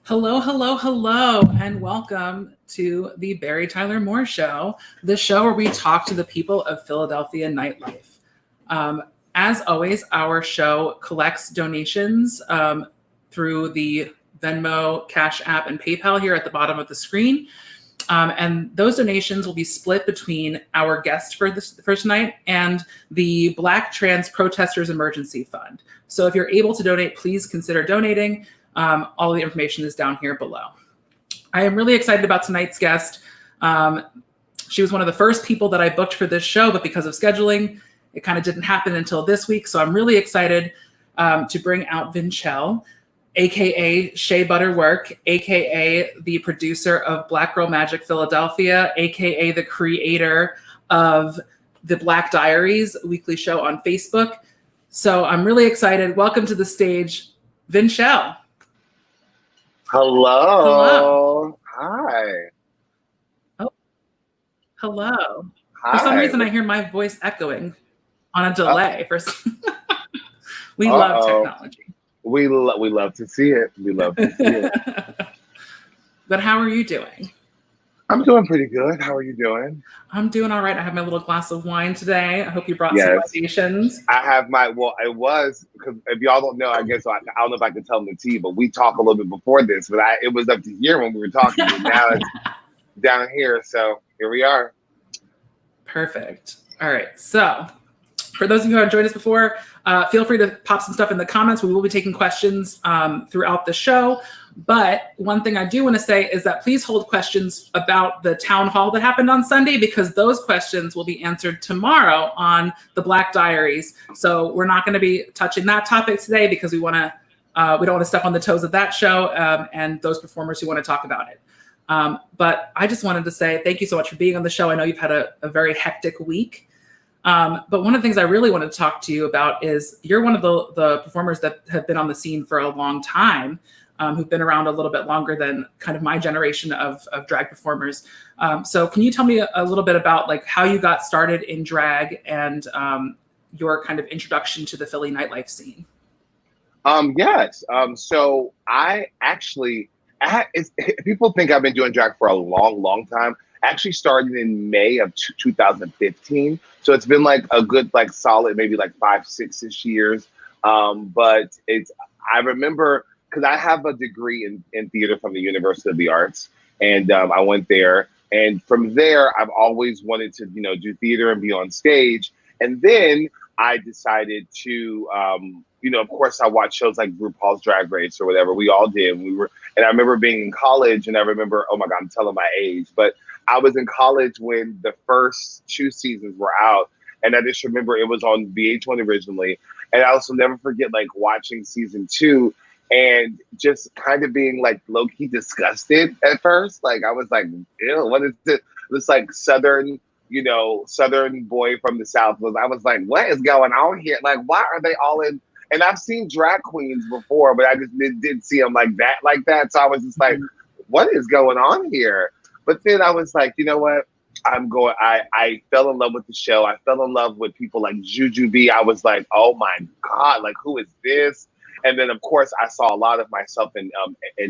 Hello, hello, hello, and welcome to the Bearytylermoore Show, the show where we talk to the people of Philadelphia nightlife. As always, our show collects donations through the Venmo, CashApp, and PayPal here at the bottom of the screen. And those donations will be split between our guest for this first night and the Black Trans Protestors Emergency Fund. So if you're able to donate, please consider donating. All the information is down here below. I am really excited about tonight's guest. She was one of the first people that I booked for this show, but because of scheduling, it kind of didn't happen until this week. So I'm really excited to bring out VinChelle, AKA Shea Butterwork, AKA the producer of Black Girl Magic Philadelphia, AKA the creator of the Black Diaries weekly show on Facebook. So I'm really excited. Welcome to the stage, VinChelle. Hello. Hello. Hi. Oh, hello. Hi. For some reason, I hear my voice echoing on a delay. We love technology. We love to see it. We love to see it. But how are you doing? I'm doing pretty good. How are you doing? I'm doing all right. I have my little glass of wine today. I hope you brought some libations. I have because if y'all don't know, I guess I don't know if I can tell them the tea, but we talked a little bit before this, but it was up to here when we were talking, but now it's down here. So here we are. Perfect. All right. So for those of you who have joined us before, feel free to pop some stuff in the comments. We will be taking questions throughout the show. But one thing I do want to say is that please hold questions about the town hall that happened on Sunday, because those questions will be answered tomorrow on the Black Diaries. So we're not going to be touching that topic today because we don't want to step on the toes of that show and those performers who want to talk about it. But I just wanted to say thank you so much for being on the show. I know you've had a very hectic week. But one of the things I really wanted to talk to you about is you're one of the performers that have been on the scene for a long time, who've been around a little bit longer than kind of my generation of drag performers. So can you tell me a little bit about like how you got started in drag and your kind of introduction to the Philly nightlife scene? Yes. So I actually, people think I've been doing drag for a long, long time. I actually started in May of 2015. So it's been like a good, like solid, maybe like 5-6-ish years. But I remember, because I have a degree in theater from the University of the Arts, and I went there. And from there, I've always wanted to, do theater and be on stage. And then I decided to, of course, I watched shows like RuPaul's Drag Race or whatever. We all did. And I remember being in college, and I remember, oh my God, I'm telling my age, but I was in college when the first 2 seasons were out. And I just remember it was on VH1 originally. And I also never forget like watching season 2 and just kind of being like low-key disgusted at first. Like I was like, ew, what is this like Southern boy from the South I was like, what is going on here? Like, why are they all in? And I've seen drag queens before, but I just didn't see them like that. So I was just like, what is going on here? But then I was like, you know what? I fell in love with the show. I fell in love with people like Jujubee. I was like, oh my God, like who is this? And then of course I saw a lot of myself in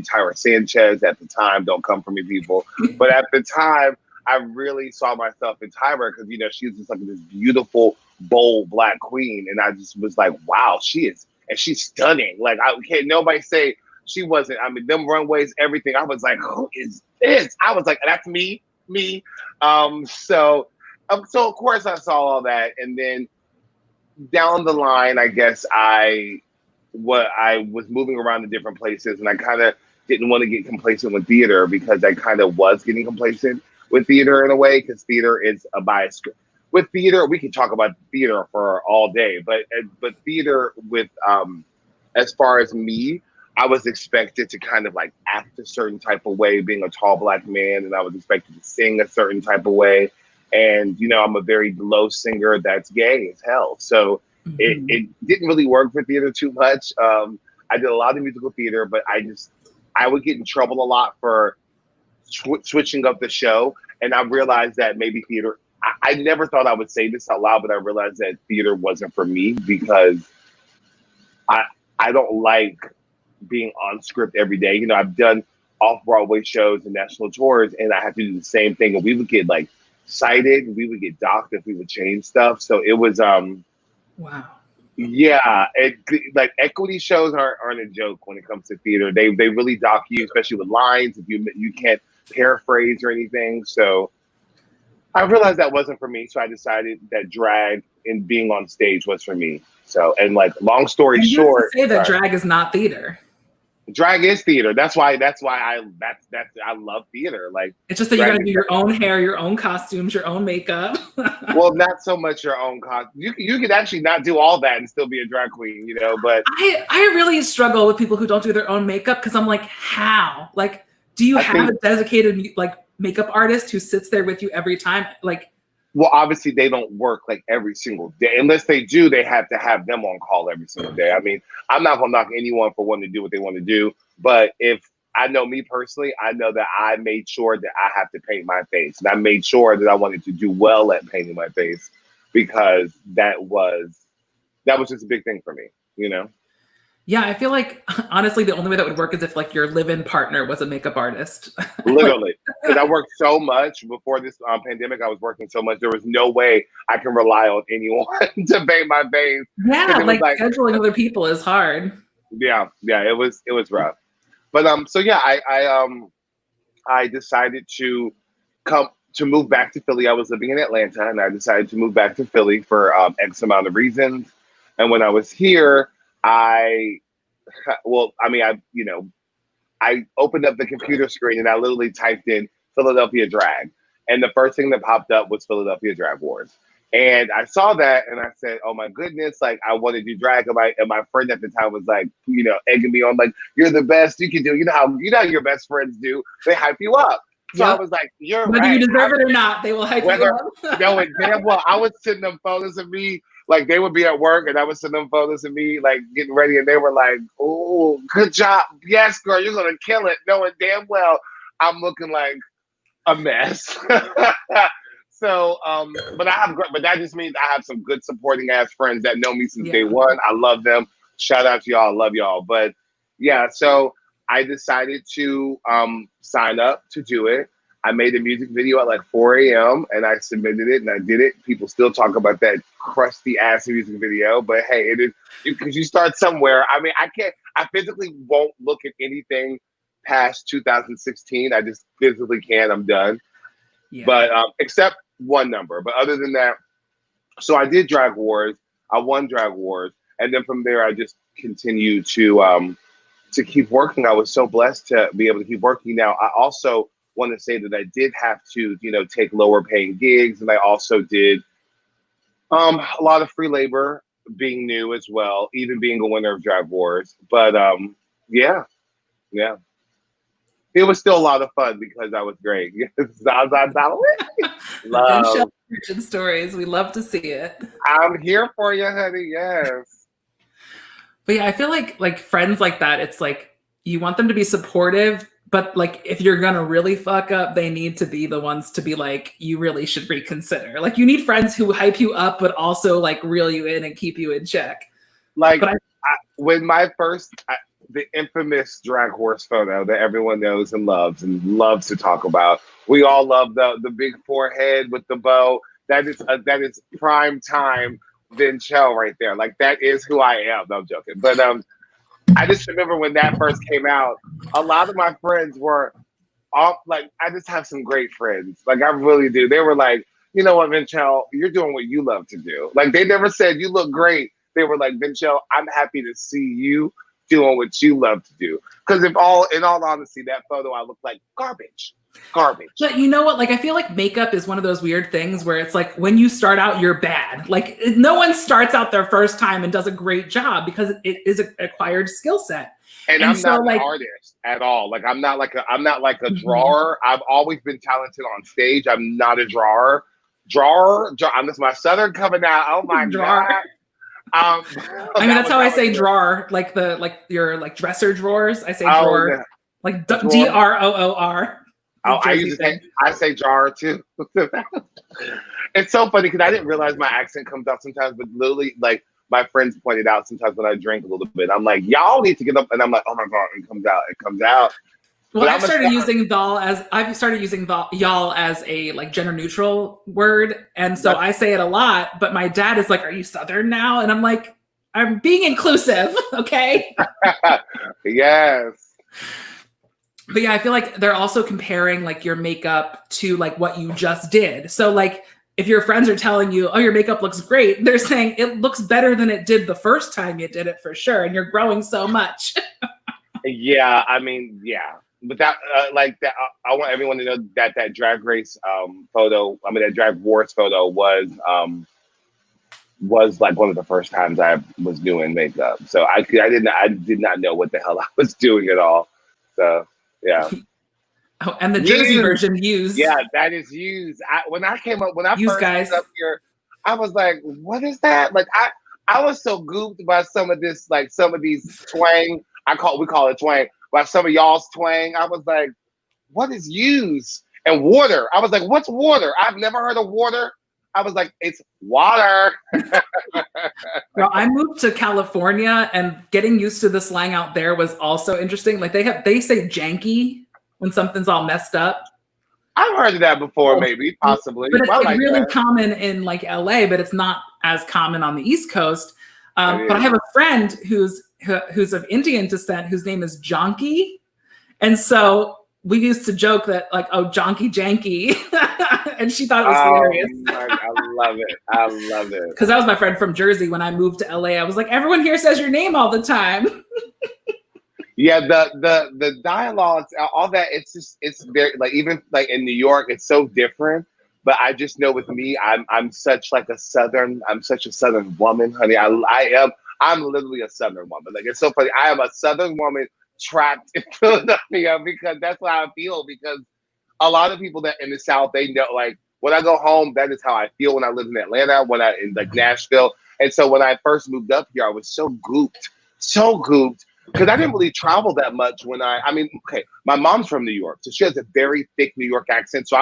Tyra Sanchez at the time. Don't come for me, people. But at the time, I really saw myself in Tyra because she was just like this beautiful, bold Black queen, and I just was like, wow, she's stunning. Like I can't nobody say she wasn't. I mean, them runways, everything. I was like, who is this? I was like, that's me. So of course I saw all that, and then down the line, I guess I was moving around to different places, and I kind of didn't want to get complacent with theater because I kind of was getting complacent with theater in a way, because theater is a bias. With theater, we can talk about theater for all day, but theater with as far as me, I was expected to kind of like act a certain type of way, being a tall Black man, and I was expected to sing a certain type of way. And I'm a very low singer that's gay as hell, so it didn't really work for theater too much. I did a lot of musical theater, but I would get in trouble a lot for switching up the show. And I realized that maybe theater, I never thought I would say this out loud, but I realized that theater wasn't for me because I don't like being on script every day. You know, I've done off-Broadway shows and national tours, and I had to do the same thing. And we would get like cited, we would get docked if we would change stuff. So it was wow. yeah, like equity shows aren't a joke when it comes to theater. They really dock you, especially with lines if you can't paraphrase or anything. So I realized that wasn't for me. So I decided that drag and being on stage was for me. So, and like, long story and you short, have to say that drag is not theater. Drag is theater. That's why I love theater. Like, it's just that you got to do your own hair, your own costumes, your own makeup. Well, not so much your own costume. You could actually not do all that and still be a drag queen, you know. But I really struggle with people who don't do their own makeup because I'm like, how? Like, do you have a dedicated like makeup artist who sits there with you every time? Like, well, obviously they don't work like every single day. Unless they do, they have to have them on call every single day. I mean, I'm not gonna knock anyone for wanting to do what they want to do, but if I know me personally, I know that I made sure that I have to paint my face, and I made sure that I wanted to do well at painting my face because that was just a big thing for me, you know. Yeah, I feel like honestly the only way that would work is if like your live-in partner was a makeup artist. Literally, because I worked so much before this pandemic. I was working so much. There was no way I can rely on anyone to paint my face. Yeah, like scheduling other people is hard. Yeah, it was rough. But so yeah, I decided to move back to Philly. I was living in Atlanta, and I decided to move back to Philly for X amount of reasons. And when I was here, I opened up the computer screen and I literally typed in Philadelphia drag, and the first thing that popped up was Philadelphia Drag Wars. And I saw that and I said, oh my goodness, like I want to do drag. And my friend at the time was like, you know, egging me on, like, you're the best, you can do, you know how your best friends do, they hype you up. So I was like, you're whether right. you deserve it or not, they will hype you up. Knowing damn well, I would send them photos of me, like they would be at work and I would send them photos of me like getting ready, and they were like, oh, good job. Yes, girl, you're gonna kill it. Knowing damn well I'm looking like a mess. So, but that just means I have some good supporting ass friends that know me since day one. I love them. Shout out to y'all. I love y'all. But yeah, so I decided to sign up to do it. I made a music video at like 4 a.m. and I submitted it and I did it. People still talk about that crusty ass music video, but hey, it is because you start somewhere. I mean, I physically won't look at anything past 2016. I just physically can't. I'm done. Yeah. But except one number. But other than that, so I did Drag Wars. I won Drag Wars, and then from there, I just continued to keep working. I was so blessed to be able to keep working. Now, I also want to say that I did have to, you know, take lower paying gigs, and I also did a lot of free labor, being new as well, even being a winner of Drag Wars. But yeah. It was still a lot of fun because I was great. Love origin stories. We love to see it. I'm here for you, honey. Yes. But yeah, I feel like friends like that, it's like you want them to be supportive, but like if you're gonna really fuck up, they need to be the ones to be like, you really should reconsider. Like you need friends who hype you up, but also like reel you in and keep you in check. Like when my first. The infamous drag horse photo that everyone knows and loves to talk about. We all love the big forehead with the bow. That is prime time VinChelle right there. Like that is who I am. No, I'm joking. But I just remember when that first came out, a lot of my friends were off. Like I just have some great friends. Like I really do. They were like, you know what, VinChelle, you're doing what you love to do. Like they never said you look great. They were like, VinChelle, I'm happy to see you doing what you love to do. Because in all honesty, that photo, I look like garbage. But you know what? Like, I feel like makeup is one of those weird things where it's like, when you start out, you're bad. Like, no one starts out their first time and does a great job because it is an acquired skill set. And I'm not an artist at all. Like, I'm not like a drawer. I've always been talented on stage. I'm not a drawer. I'm just my Southern coming out. Oh my God. I mean, that's how I say drawer, like your dresser drawers. I say drawer, yeah. Like DROOR. I say jar too. It's so funny because I didn't realize my accent comes out sometimes, but literally, like my friends pointed out sometimes when I drink a little bit, I'm like, y'all need to get up, and I'm like, oh my god, it comes out. Well, But I've started using y'all as a like gender neutral word, and so I say it a lot. But my dad is like, "Are you Southern now?" And I'm like, "I'm being inclusive, okay?" Yes. But yeah, I feel like they're also comparing like your makeup to like what you just did. So like if your friends are telling you, "Oh, your makeup looks great," they're saying it looks better than it did the first time you did it for sure, and you're growing so much. Yeah, I mean, yeah. But that, like that, I want everyone to know that that drag race photo, I mean, that drag wars photo was like one of the first times I was doing makeup. So I did not know what the hell I was doing at all. So yeah. Oh, and the Jersey version used. Yeah, that is used. When I first guys. came up here, I was like, what is that? Like I was so gooped by some of this, like some of these twang. We call it twang. By some of y'all's twang. I was like, what is used? And water. I was like, what's water? I've never heard of water. I was like, it's water. Well, I moved to California, and getting used to the slang out there was also interesting. Like they say janky when something's all messed up. I've heard of that before, maybe, possibly. But it's like like really common in like LA, but it's not as common on the East Coast. But I have a friend who's of Indian descent whose name is Jonky. And so we used to joke that like, oh, Jonky Janky. And she thought it was hilarious. I love it. I love it. Because that was my friend from Jersey. When I moved to LA, I was like, everyone here says your name all the time. Yeah, the dialogues, all that, it's very, like, even like in New York, it's so different. But I just know with me, I'm such a Southern woman, honey. I'm literally a Southern woman. Like, it's so funny. I am a Southern woman trapped in Philadelphia because that's how I feel. Because a lot of people that in the South, they know, like, when I go home, that is how I feel when I live in Atlanta, in like Nashville. And so when I first moved up here, I was so gooped. Because I didn't really travel that much okay, my mom's from New York, so she has a very thick New York accent. So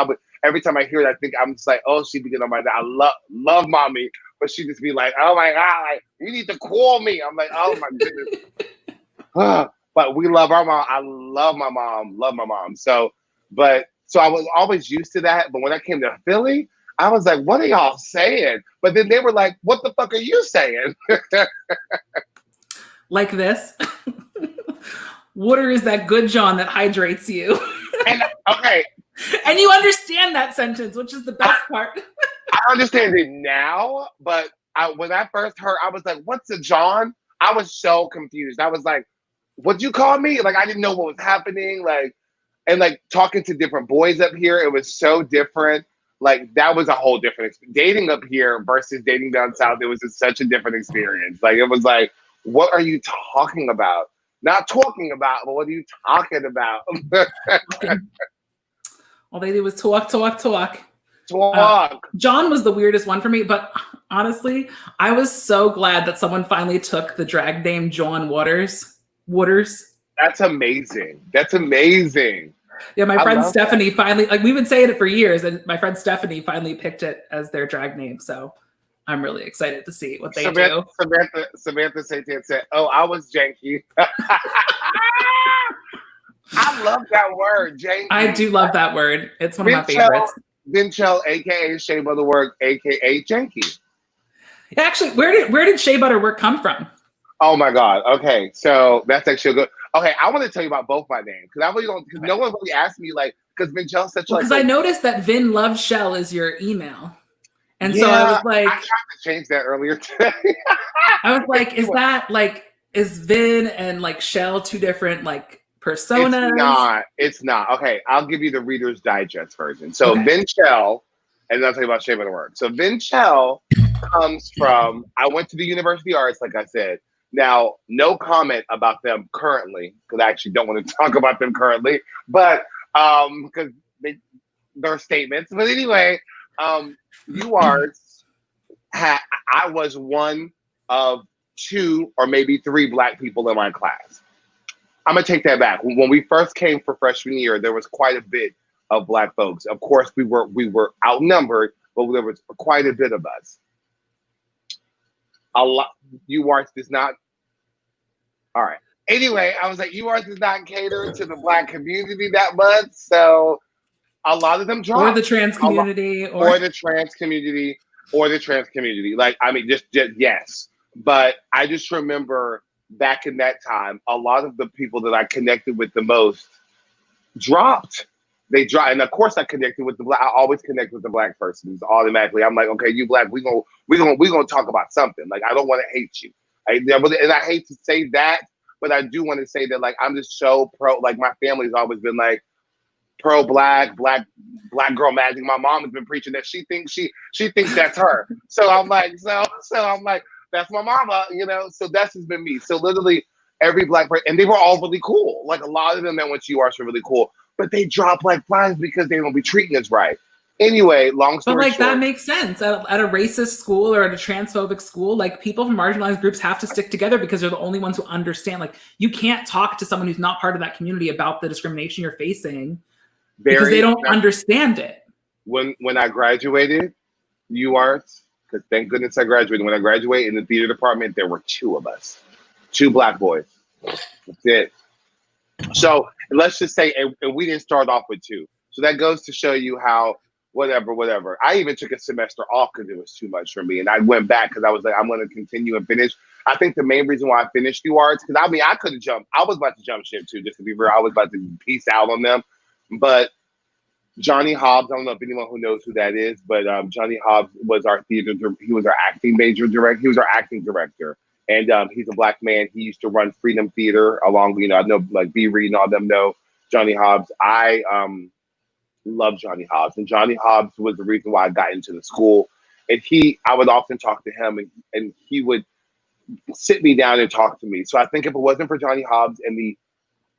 every time I hear it, I think I'm just like, oh, she'd be getting on my dad. I love mommy, but she'd just be like, oh my God, like, you need to call me. I'm like, oh my goodness. But we love our mom. I love my mom. So I was always used to that. But when I came to Philly, I was like, what are y'all saying? But then they were like, what the fuck are you saying? Like this. Water is that good John that hydrates you. Okay. And you understand that sentence, which is the best part. I understand it now, but when I first heard, I was like, what's a John? I was so confused. I was like, what'd you call me? Like, I didn't know what was happening. Like, and like talking to different boys up here, it was so different. Like, that was a whole different experience. Dating up here versus dating down south, it was just such a different experience. Like, it was like, what are you talking about? Not talking about, but what are you talking about? All they did was talk. Talk. John was the weirdest one for me, but honestly, I was so glad that someone finally took the drag name John Waters. That's amazing. Yeah, my friend Stephanie finally, like, we've been saying it for years, and my friend Stephanie finally picked it as their drag name. So I'm really excited to see what they do. Samantha Satan said, oh, I was janky. I love that word, janky. I do love that word. It's one of my favorites. VinChelle, aka Shea Butterwork, aka janky. Actually, where did Shea Butterwork come from? Oh my God. Okay, so that's actually good. Okay, I want to tell you about both my names because I really don't. Because no one really asked me, like, because VinChelle's such because I noticed that Vin Love Shell is your email. And so I was like, I tried to change that earlier today. I was like, is Vin and like Shell two different like personas? It's not. Okay, I'll give you the Reader's Digest version. So VinChelle, and then I'll tell you about Shea Butterwork. So VinChelle comes from, I went to the University of Arts, like I said. Now, no comment about them currently, because I actually don't want to talk about them currently, but because they're statements. But anyway, UArts, I was one of 2 or maybe 3 Black people in my class. I'm gonna take that back. When we first came for freshman year, there was quite a bit of Black folks. Of course, we were outnumbered, but there was quite a bit of us. a lot. UARTS does not. All right. Anyway, I was like, UARTS does not cater to the Black community that much, so a lot of them Or dropped. the trans community, Or the trans community, or the trans community. Like, I mean, just yes. But I just remember back in that time, a lot of the people that I connected with the most dropped. They dropped, and of course, I connected with the Black. I always connect with the Black person. Automatically, I'm like, okay, you Black, we gonna talk about something. Like, I don't want to hate you. And I hate to say that, but I do want to say that, like, I'm just so pro. Like, my family's always been like pro black girl magic. My mom has been preaching that she thinks that's her. So I'm like, that's my mama, So that's just been me. So literally every Black person, and they were all really cool. Like, a lot of them that went to UARTS were really cool, but they drop like flies because they don't be treating us right. Anyway, long story But like short, that makes sense. At a racist school or at a transphobic school, like people from marginalized groups have to stick together because they're the only ones who understand. Like, you can't talk to someone who's not part of that community about the discrimination you're facing because they don't understand it. When I graduated UARTS, because thank goodness I graduated. When I graduated in the theater department, there were 2 of us, 2 Black boys. That's it. So let's just say, and we didn't start off with 2. So that goes to show you how whatever. I even took a semester off because it was too much for me. And I went back because I was like, I'm going to continue and finish. I think the main reason why I finished UARTS, because I mean, I could have jumped. I was about to jump ship too, just to be real. I was about to peace out on them. But Johnny Hobbs, I don't know if anyone who knows who that is, but Johnny Hobbs was our he was our acting major director. He was our acting director. And he's a Black man. He used to run Freedom Theater along, I know like Beary and all them know Johnny Hobbs. I love Johnny Hobbs. And Johnny Hobbs was the reason why I got into the school. And I would often talk to him and he would sit me down and talk to me. So I think if it wasn't for Johnny Hobbs and the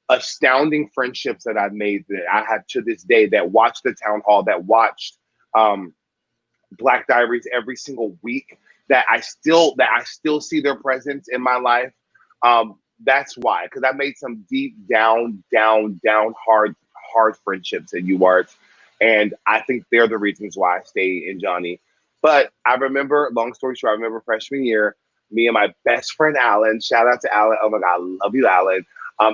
astounding friendships that I've made, that I have to this day, that watched the town hall, that watched Black Diaries every single week, that I still see their presence in my life. That's why, because I made some deep down hard friendships at UARTS, and I think they're the reasons why I stay in Johnny. But I remember, long story short, I remember freshman year, me and my best friend Alan. Shout out to Alan. Oh my God, I love you, Alan.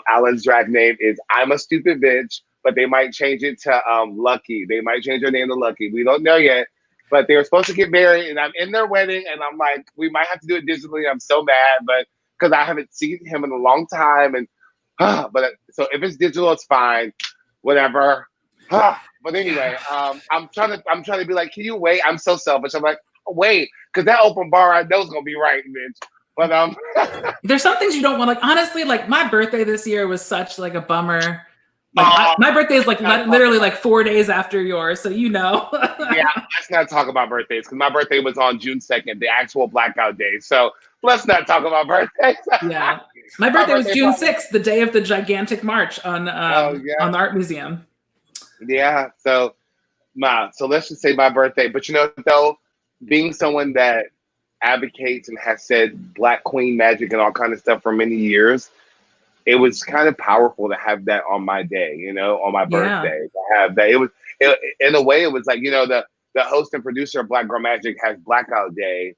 Alan's drag name is I'm a Stupid Bitch, but they might change it to Lucky. They might change her name to Lucky. We don't know yet. But they were supposed to get married, and I'm in their wedding, and I'm like, we might have to do it digitally. I'm so mad, but because I haven't seen him in a long time, and but so if it's digital, it's fine, whatever. But anyway, I'm trying to be like, can you wait? I'm so selfish. I'm like, wait, because that open bar I know is gonna be right, bitch. But there's some things you don't want. Like, honestly, like my birthday this year was such like a bummer. Like my birthday is like literally like 4 days after yours, so Yeah, let's not talk about birthdays because my birthday was on June 2nd, the actual blackout day. So let's not talk about birthdays. Yeah, my birthday was June 6th, the day of the gigantic march on the art museum. Yeah, so let's just say my birthday. But though, being someone that advocates and has said Black Queen magic and all kind of stuff for many years, it was kind of powerful to have that on my day, on my birthday. To have that, in a way, it was like, the host and producer of Black Girl Magic has Blackout Day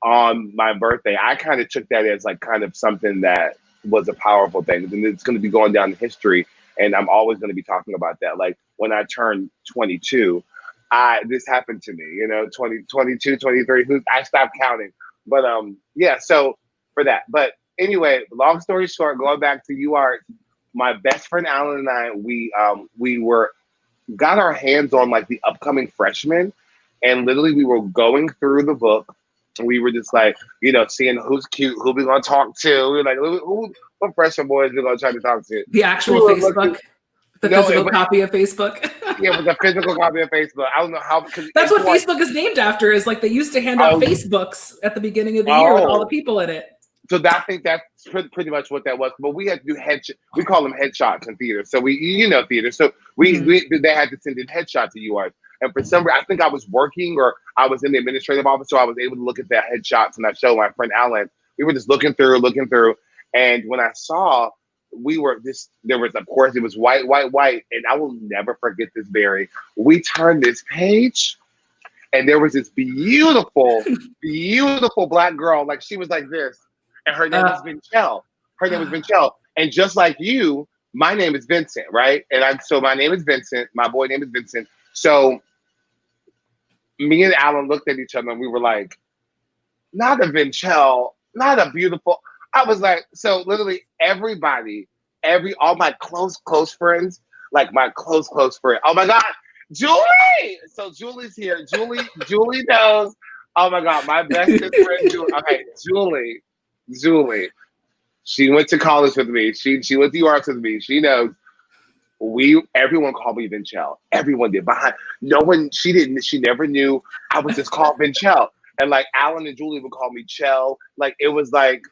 on my birthday. I kind of took that as like kind of something that was a powerful thing, and it's going to be going down in history. And I'm always going to be talking about that. Like when I turned 22, this happened to me, 22, 23, I stopped counting. But yeah, so for that. But anyway, long story short, going back to UARTS, my best friend Alan and I, we got our hands on like the upcoming freshmen, and literally we were going through the book. And we were just like, seeing who's cute, who we gonna talk to. We were like, what freshman boys we gonna try to talk to? The actual Facebook, physical copy of Facebook. Yeah, it was a physical copy of Facebook. I don't know how. That's what Facebook is named after. Is like they used to hand out Facebooks at the beginning of the year with all the people in it. So I think that's pretty much what that was. But we had to do we call them headshots in theater. So theater. So they had to send in headshots to UARTS. And for some reason, I think I was working or I was in the administrative office, so I was able to look at the headshots, and I showed my friend Alan. We were just looking through. And when I saw, there was, of course, it was white. And I will never forget this, Beary. We turned this page, And there was this beautiful, beautiful black girl. Like she was like this. And her name was VinChelle. Her name was VinChelle. And just like you, my name is Vincent, right? So my name is Vincent. My boy name is Vincent. So me and Alan looked at each other and we were like, not a VinChelle, not a beautiful. I was like, so literally everybody, all my close friends, like my close friend. Oh my God, Julie! So Julie's here. Julie knows. Oh my God, my bestest friend, Julie. Okay, Julie. She went to college with me. She went to UArts with me. She knows. Everyone called me VinChelle. Everyone did. She never knew I was just called VinChelle. And like Alan and Julie would call me Chell. Like it was like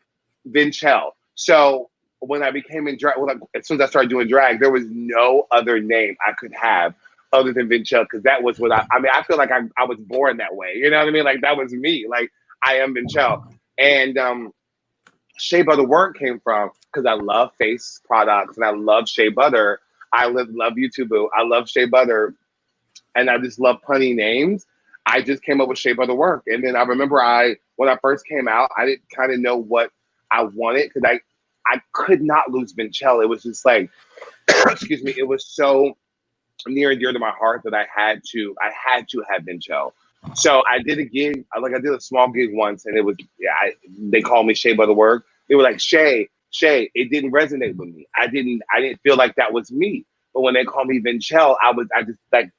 VinChelle. So when I became in drag, as soon as I started doing drag, there was no other name I could have other than VinChelle, because that was what I feel like I was born that way. You know what I mean? Like that was me. Like I am VinChelle. And Shea Butter Work came from, because I love face products and I love Shea Butter. I love you too, boo. I love Shea Butter, and I just love punny names. I just came up with Shea Butter Work. And then I remember when I first came out, I didn't kind of know what I wanted, because I could not lose VinChelle. It was just like, excuse me, it was so near and dear to my heart that I had to have VinChelle. So I did a gig, I did a small gig once, and it was, they called me Shea Butter Work. They were like, Shay, it didn't resonate with me. I didn't feel like that was me. But when they called me VinChelle,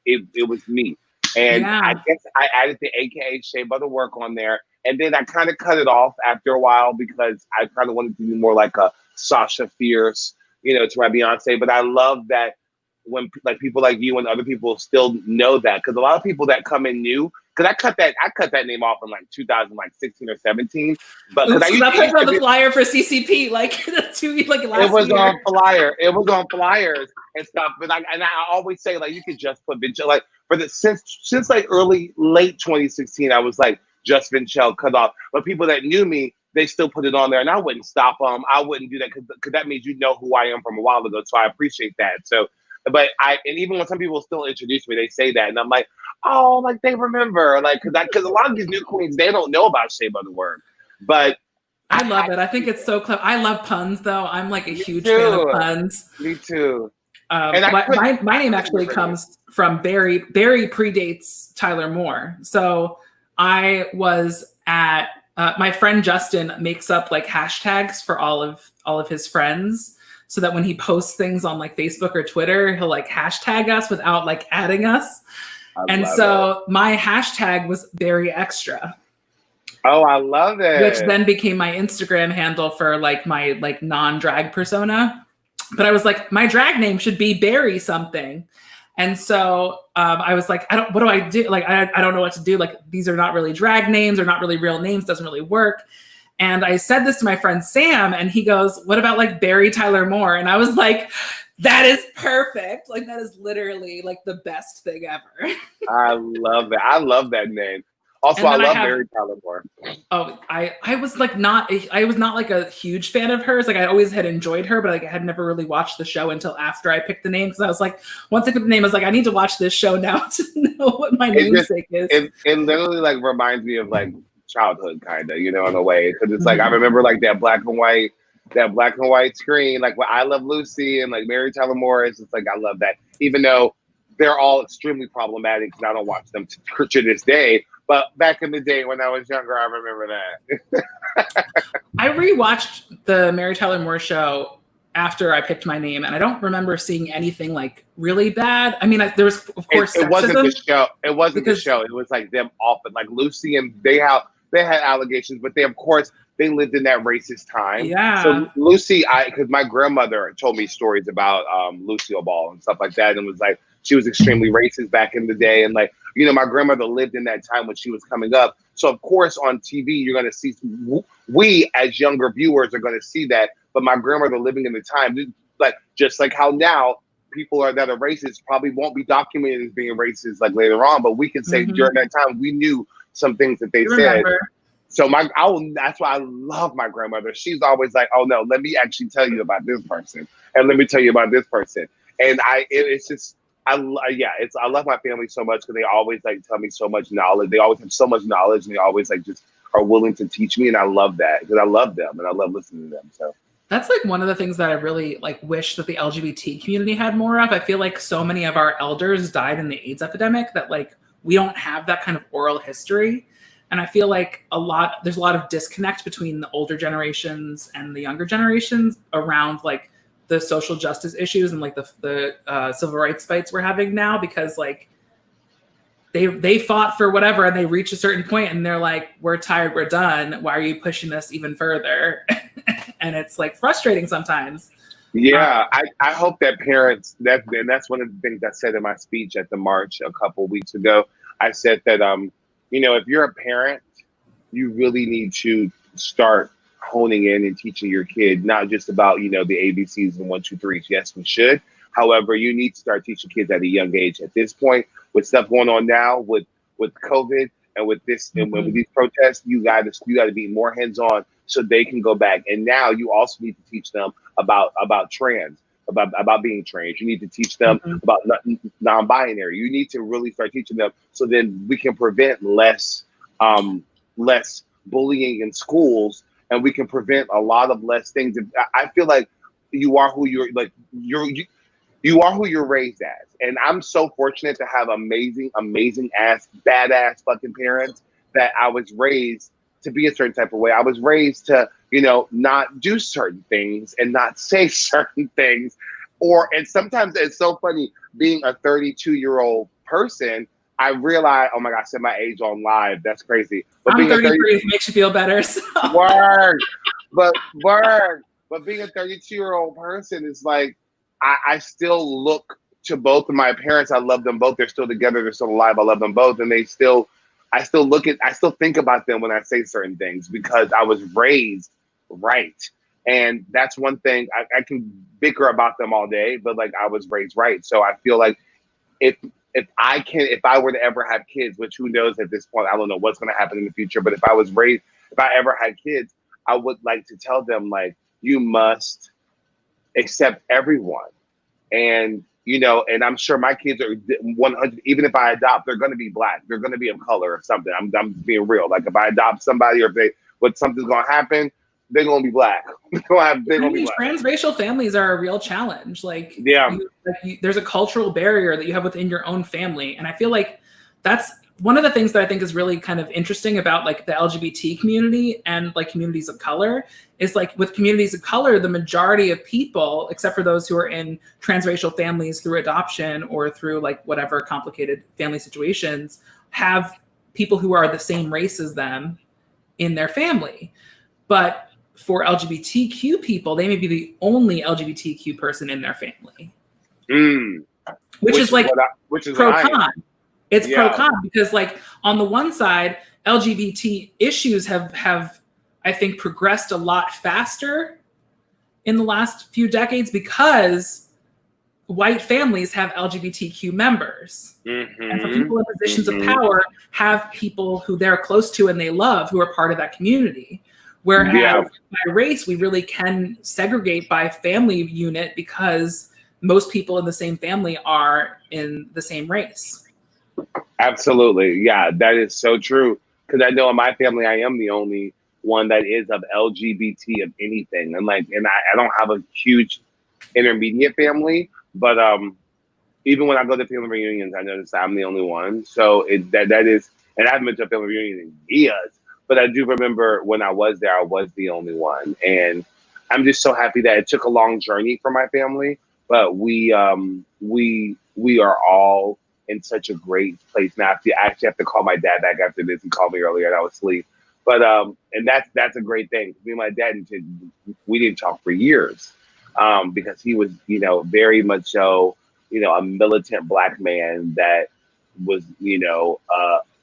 it was me. And I guess I added the AKA Shea Butter Work on there. And then I kind of cut it off after a while, because I kind of wanted to do more like a Sasha Fierce, to my Beyonce. But I love that when like people like you and other people still know that, because a lot of people that come in new, because I cut that name off in like 2016 or 17. But because I put on the flyer for CCP like last year. It was on flyers and stuff. But I always say, like, you could just put VinChelle, like, since like late 2016, I was like just VinChelle cut off. But people that knew me, they still put it on there, and I wouldn't stop them. I wouldn't do that, because that means you know who I am from a while ago. So I appreciate that. So. But and even when some people still introduce me, they say that, and I'm like, oh, like they remember, like, because a lot of these new queens, they don't know about Shea Butter Work, but I love it. I think it's so clever. I love puns, though. I'm like a huge fan of puns. Me too. And my name actually comes from Beary. Beary predates Tyler Moore, so I was at my friend Justin makes up like hashtags for all of his friends, so that when he posts things on like Facebook or Twitter, he'll like hashtag us without like adding us. And so my hashtag was Beary Extra. Oh, I love it. Which then became my Instagram handle for like my like non-drag persona. But I was like, my drag name should be Beary something. And so I was like, what do I do? Like, I don't know what to do. Like, these are not really drag names. They're not really real names. Doesn't really work. And I said this to my friend Sam, and he goes, what about like bearytylermoore? And I was like, that is perfect. Like, that is literally like the best thing ever. I love that. I love that name. Also, I love bearytylermoore. Oh, I was not like a huge fan of hers. Like, I always had enjoyed her, but like I had never really watched the show until after I picked the name. Because I was like, once I picked the name, I was like, I need to watch this show now to know what my namesake is. It literally like reminds me of like childhood, kind of, in a way, because it's like I remember like that black and white screen, like with I Love Lucy and like Mary Tyler Moore. It's just like I love that, even though they're all extremely problematic, because I don't watch them to this day. But back in the day when I was younger, I remember that. I rewatched the Mary Tyler Moore show after I picked my name, and I don't remember seeing anything like really bad. I mean, there was of course it wasn't the show. It wasn't the show. It was like them often, like Lucy, and they had allegations, but they lived in that racist time. Yeah. So Lucy, because my grandmother told me stories about Lucille Ball and stuff like that, and was like, she was extremely racist back in the day, and like, my grandmother lived in that time when she was coming up. So of course on TV you're going to see, we as younger viewers are going to see that, but my grandmother living in the time, like just like how now people that are racist probably won't be documented as being racist like later on, but we can say during that time we knew some things that they said. So that's why I love my grandmother. She's always like, oh no, let me actually tell you about this person, and let me tell you about this person. And it's just, I love my family so much because they always like tell me so much knowledge. They always have so much knowledge, and they always like just are willing to teach me, and I love that because I love them and I love listening to them. So that's like one of the things that I really like wish that the LGBT community had more of. I feel like so many of our elders died in the AIDS epidemic that like we don't have that kind of oral history. And I feel like there's a lot of disconnect between the older generations and the younger generations around like the social justice issues and like the civil rights fights we're having now, because like they fought for whatever and they reach a certain point and they're like, we're tired, we're done. Why are you pushing us even further? And it's like frustrating sometimes. yeah, I hope that parents and that's one of the things I said in my speech at the march a couple weeks ago. I said that if you're a parent, you really need to start honing in and teaching your kid not just about the ABCs and 1, 2, 3s. Yes, we should. However, you need to start teaching kids at a young age. At this point, with stuff going on now with COVID and with this and with these protests, you got to be more hands on so they can go back. And now you also need to teach them about trans. About being trans. You need to teach them about non-binary. You need to really start teaching them so then we can prevent less bullying in schools, and we can prevent a lot of less things. I feel like you are who you are who you're raised as. And I'm so fortunate to have amazing ass, badass fucking parents that I was raised to be a certain type of way. I was raised to, not do certain things and not say certain things. And sometimes it's so funny being a 32-year-old person. I realize, oh my God, I said my age on live. That's crazy. But I'm being 33 makes you feel better. So. Word. But being a 32-year-old person is like, I still look to both of my parents. I love them both. They're still together. They're still alive. I love them both. And I still think about them when I say certain things because I was raised right. And that's one thing I can bicker about them all day, but like I was raised right. So I feel like if I were to ever have kids, which who knows at this point, I don't know what's going to happen in the future. But if I ever had kids, I would like to tell them like, you must accept everyone. And, and I'm sure my kids are 100, even if I adopt, they're going to be Black. They're going to be of color or something. I'm being real. Like if I adopt somebody or something's going to happen, they're going to be Black. They're going to be Black. Transracial families are a real challenge. Like, yeah, there's a cultural barrier that you have within your own family. And I feel like that's one of the things that I think is really kind of interesting about like the LGBT community and like communities of color is like with communities of color, the majority of people, except for those who are in transracial families through adoption or through like whatever complicated family situations, have people who are the same race as them in their family. But for LGBTQ people, they may be the only LGBTQ person in their family. Which is pro-con. It's pro-con because like on the one side, LGBT issues have I think progressed a lot faster in the last few decades because white families have LGBTQ members. And so people in positions of power have people who they're close to and they love who are part of that community. Whereas by race, we really can segregate by family unit because most people in the same family are in the same race. Absolutely. Yeah, that is so true. Because I know in my family, I am the only one that is of LGBT of anything. And I don't have a huge intermediate family, but even when I go to family reunions, I notice I'm the only one. So that is, and I haven't been to a family reunion in years, but I do remember when I was there, I was the only one. And I'm just so happy that it took a long journey for my family, but we are all in such a great place now. I actually have to call my dad back after this. He called me earlier and I was asleep. But and that's a great thing. Me and my dad, we didn't talk for years because he was, very much so, a militant Black man that was,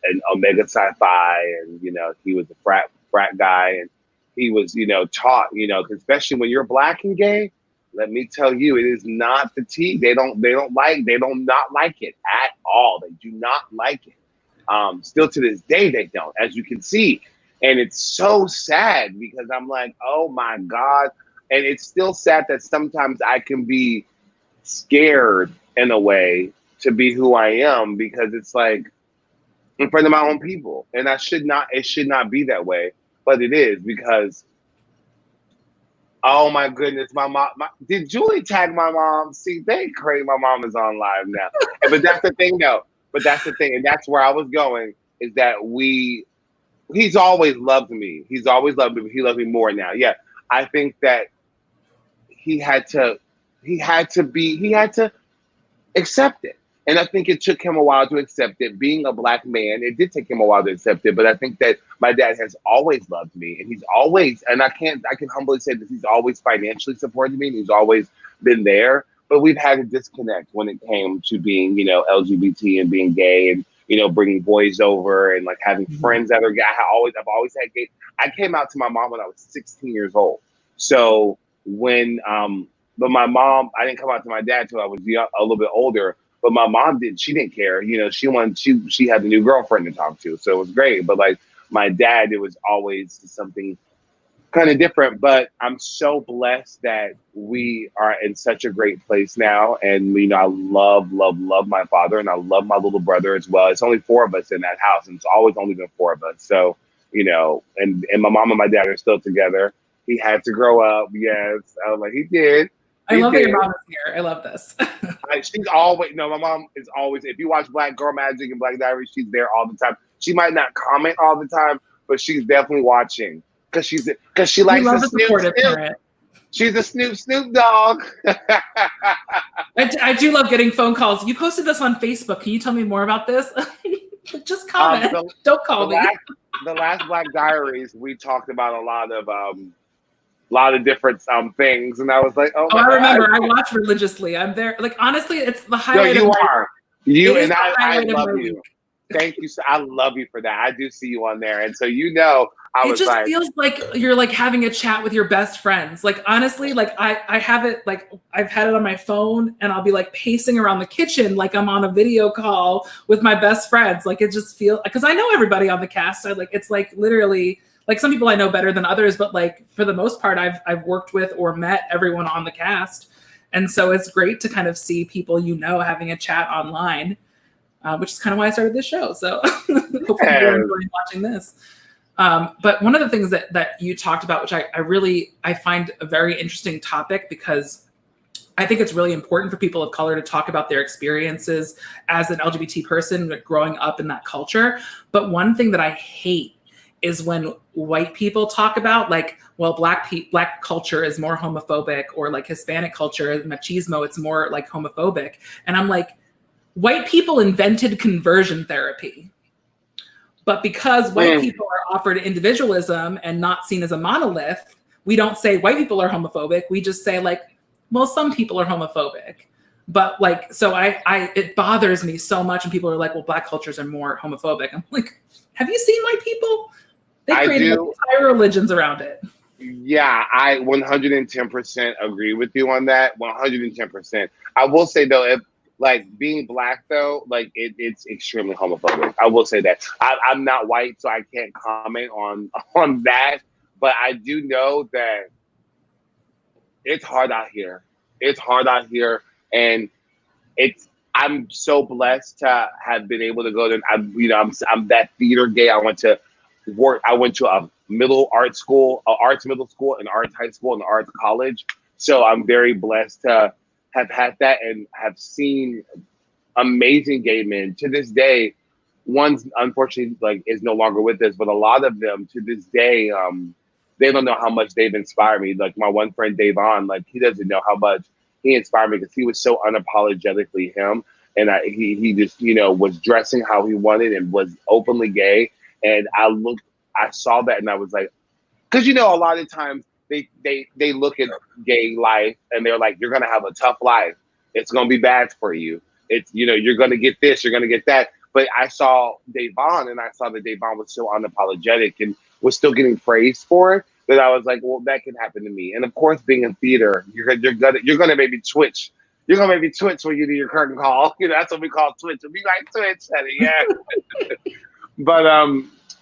an Omega Psi-Phi, and he was a frat guy, and he was, taught, especially when you're Black and gay. Let me tell you, it is not the tea. They don't not like it at all. They do not like it. Still to this day, they don't, as you can see. And it's so sad because I'm like, oh my God. And it's still sad that sometimes I can be scared in a way to be who I am, because it's like in front of my own people. And it should not be that way, but it is, because oh my goodness, my mom, did Julie tag my mom? See, they crazy. My mom is on live now. But that's the thing though. But that's the thing. And that's where I was going, is that he's always loved me. He's always loved me, but he loves me more now. Yeah. I think that he had to accept it. And I think it took him a while to accept it. Being a Black man, it did take him a while to accept it. But I think that my dad has always loved me, and he's always, and I can humbly say that he's always financially supported me, and he's always been there. But we've had a disconnect when it came to being, LGBT and being gay, and bringing boys over, and like having friends that are gay. I've always had gay. I came out to my mom when I was 16 years old. So when but my mom, I didn't come out to my dad till I was a little bit older. But my mom she didn't care. She had a new girlfriend to talk to. So it was great. But like my dad, it was always something kind of different. But I'm so blessed that we are in such a great place now. And, I love, love, love my father, and I love my little brother as well. It's only 4 of us in that house, and it's always only been 4 of us. So, and my mom and my dad are still together. He had to grow up. Yes. I was like, he did. I love that your mom is here. I love this. She's always, my mom is always, if you watch Black Girl Magic and Black Diary, she's there all the time. She might not comment all the time, but she's definitely watching, because she likes the Snoop. Parent. She's a Snoop dog. I do love getting phone calls. You posted this on Facebook. Can you tell me more about this? Just comment. Don't call me. The last Black Diaries, we talked about a lot of different things, and I was like, oh my I remember. God. I watch religiously. I'm there. Like, honestly, it's the highlight. No, you are. I love you. Week. Thank you. I love you for that. I do see you on there, and so it just feels like you're like having a chat with your best friends. Like, honestly, like I have it, like I've had it on my phone, and I'll be like pacing around the kitchen like I'm on a video call with my best friends. Like, it just feels, because I know everybody on the cast. It's like literally. Like, some people I know better than others, but like for the most part, I've worked with or met everyone on the cast. And so it's great to kind of see people, having a chat online, which is kind of why I started this show. So hopefully you're enjoying watching this. But one of the things that you talked about, which I find a very interesting topic, because I think it's really important for people of color to talk about their experiences as an LGBT person growing up in that culture. But one thing that I hate is when white people talk about like, well, black culture is more homophobic, or like Hispanic culture, machismo, it's more like homophobic. And I'm like, white people invented conversion therapy. But because white people are offered individualism and not seen as a monolith, we don't say white people are homophobic. We just say like, well, some people are homophobic. But like, so it bothers me so much when people are like, well, black cultures are more homophobic. I'm like, have you seen white people? They created entire religions around it. Yeah, I 110% agree with you on that. 110%. I will say though, if like being black though, like it's extremely homophobic. I will say that. I'm not white, so I can't comment on that. But I do know that it's hard out here. It's hard out here, and I'm so blessed to have been able to go to. I'm that theater gay. I went to a arts middle school, and arts high school, and arts college. So I'm very blessed to have had that and have seen amazing gay men. To this day, one's unfortunately like is no longer with us, but a lot of them to this day, they don't know how much they've inspired me. Like my one friend Davon, like he doesn't know how much he inspired me, because he was so unapologetically him, and he just was dressing how he wanted and was openly gay. And I saw that, and I was like, because a lot of times they look at gay life and they're like, you're gonna have a tough life. It's gonna be bad for you. It's you're gonna get this, you're gonna get that. But I saw Davon, and I saw that Davon was so unapologetic and was still getting praised for it, that I was like, well, that can happen to me. And of course, being in theater, you're gonna maybe twitch. You're gonna maybe twitch when you do your curtain call. That's what we call twitch. We like twitch, honey. Yeah. But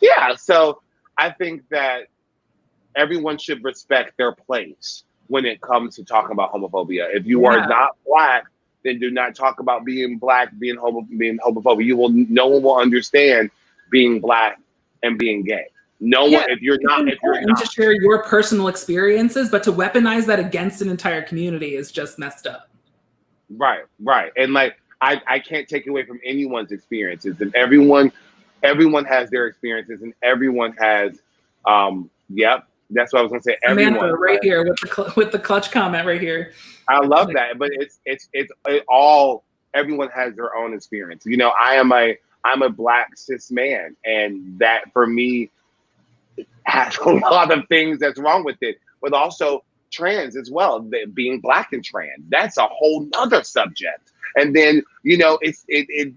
yeah, so I think that everyone should respect their place when it comes to talking about homophobia. If you are not black, then do not talk about being Black, being homophobic. No one will understand being Black and being gay. No one, Yeah, if you're not, to share your personal experiences, but to weaponize that against an entire community is just messed up. Right. And like, I can't take away from anyone's experiences, and everyone has their experiences, and everyone has, yep. That's what I was gonna say. Samantha, everyone right here with the clutch comment right here. I love that, but everyone has their own experience. You know, I'm a Black cis man, and that for me has a lot of things that's wrong with it, but also trans as well. Being Black and trans, that's a whole nother subject. And then, you know,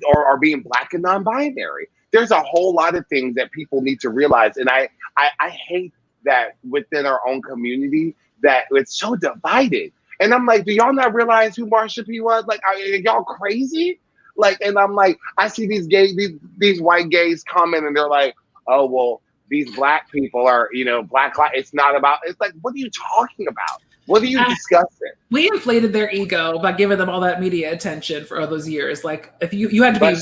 or being Black and non-binary. There's a whole lot of things that people need to realize. And I hate that within our own community that it's so divided. And I'm like, do y'all not realize who Marsha P was? Like, are y'all crazy? Like, and I'm like, I see these white gays comment, and they're like, oh, well, these Black people are, you know, Black life. It's not about, it's like, what are you talking about? What are you discussing? We inflated their ego by giving them all that media attention for all those years. Like, if you had to be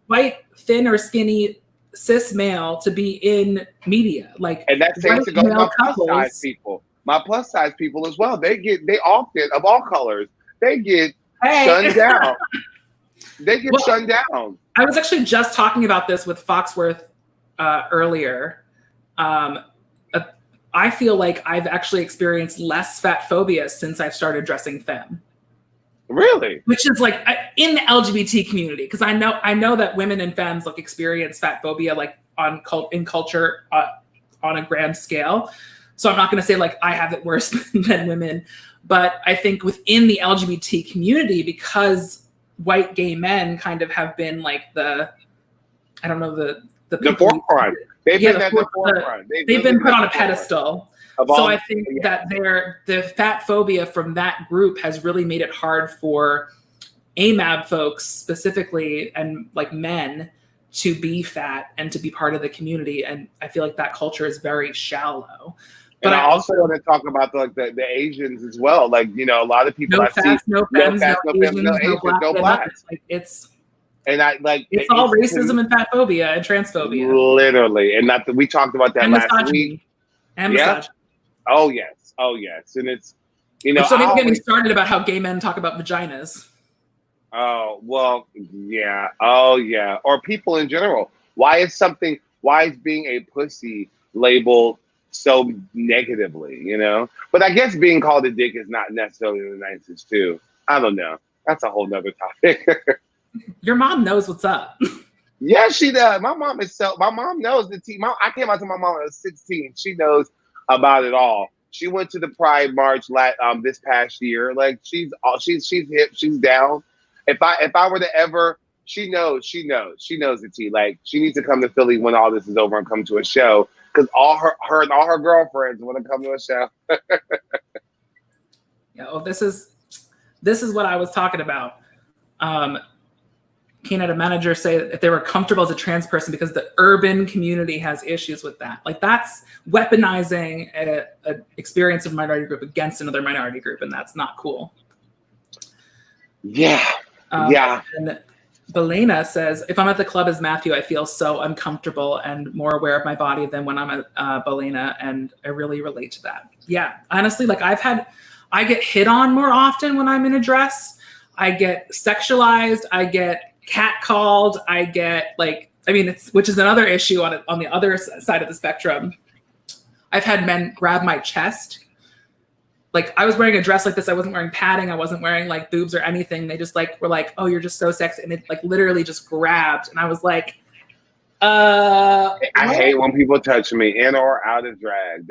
white, thin or skinny, cis male to be in media. Like, and that same to go to my plus size people. My plus size people as well. They often, of all colors, they get shunned down. They get shunned down. I was actually just talking about this with Foxworth earlier. I feel like I've actually experienced less fat phobia since I've started dressing femme. Really? Which is like in the LGBT community, because I know that women and femmes like experience fat phobia like in culture on a grand scale. So I'm not going to say like I have it worse than women, but I think within the LGBT community, because white gay men kind of have been like the forefront. They've been at the forefront. They've been put on a pedestal. So I think that the fat phobia from that group has really made it hard for AMAB folks specifically, and like men, to be fat and to be part of the community. And I feel like that culture is very shallow. But I also want to talk about the Asians as well. Like, you know, a lot of people no Asians, no blacks. Like, it's all racism and fat phobia and transphobia. Literally. And we talked about that last week. And misogyny. Oh yes. And it's, you know, so maybe getting started about how gay men talk about vaginas. Oh, well, yeah. Oh yeah. Or people in general. Why is being a pussy labeled so negatively, you know? But I guess being called a dick is not necessarily the nicest too. I don't know. That's a whole nother topic. Your mom knows what's up. Yeah, she does. My mom knows the tea. I came out to my mom when I was 16. She knows about it all. She went to the Pride March this past year. Like, she's hip, she's down. If I were to ever, she knows the tea. Like, she needs to come to Philly when all this is over and come to a show, because her and all her girlfriends want to come to a show. Yeah, well, this is what I was talking about. Can't a manager say that if they were comfortable as a trans person because the urban community has issues with that. Like, that's weaponizing an experience of a minority group against another minority group, and that's not cool. Yeah. And Belena says, if I'm at the club as Matthew, I feel so uncomfortable and more aware of my body than when I'm at Belena, and I really relate to that. Yeah, honestly, like I get hit on more often when I'm in a dress. I get sexualized. I get catcalled. I get which is another issue on the other side of the spectrum. I've had men grab my chest. Like, I was wearing a dress like this. I wasn't wearing padding. I wasn't wearing like boobs or anything. They just were like, oh, you're just so sexy. And it like literally just grabbed. And I was like, I hate when people touch me in or out of drag.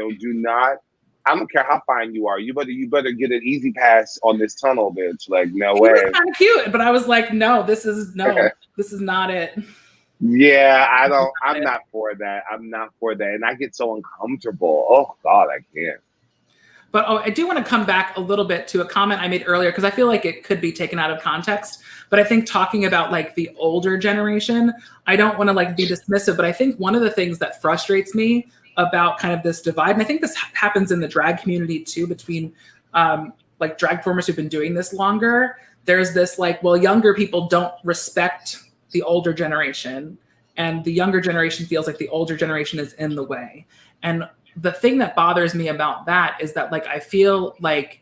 I don't care how fine you are. You better get an easy pass on this tunnel, bitch. Like, no way. It was kind of cute, but I was like, no, this is not it. Yeah, I'm not for that. And I get so uncomfortable. Oh God, I can't. But I do want to come back a little bit to a comment I made earlier, because I feel like it could be taken out of context. But I think talking about like the older generation, I don't want to like be dismissive, but I think one of the things that frustrates me about kind of this divide, and I think this happens in the drag community too, between like drag performers who've been doing this longer, there's this like, well, younger people don't respect the older generation, and the younger generation feels like the older generation is in the way. And the thing that bothers me about that is that like I feel like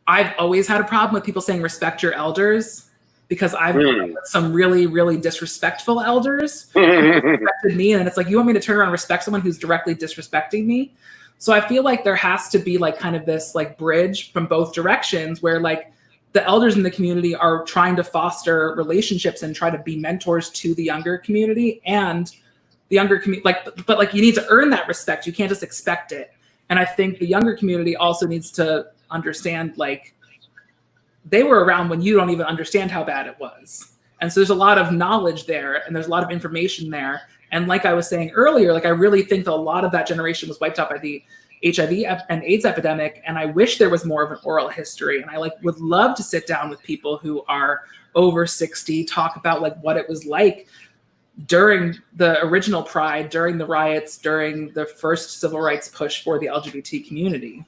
I've always had a problem with people saying respect your elders, because I've met some really, really disrespectful elders who respected me, and it's like, you want me to turn around and respect someone who's directly disrespecting me? So I feel like there has to be like kind of this like bridge from both directions, where like the elders in the community are trying to foster relationships and try to be mentors to the younger community, and the younger community, but like you need to earn that respect. You can't just expect it. And I think the younger community also needs to understand like they were around when you don't even understand how bad it was. And so there's a lot of knowledge there, and there's a lot of information there. And like I was saying earlier, like I really think that a lot of that generation was wiped out by the HIV and AIDS epidemic. And I wish there was more of an oral history. And I like would love to sit down with people who are over 60, talk about like what it was like during the original Pride, during the riots, during the first civil rights push for the LGBT community.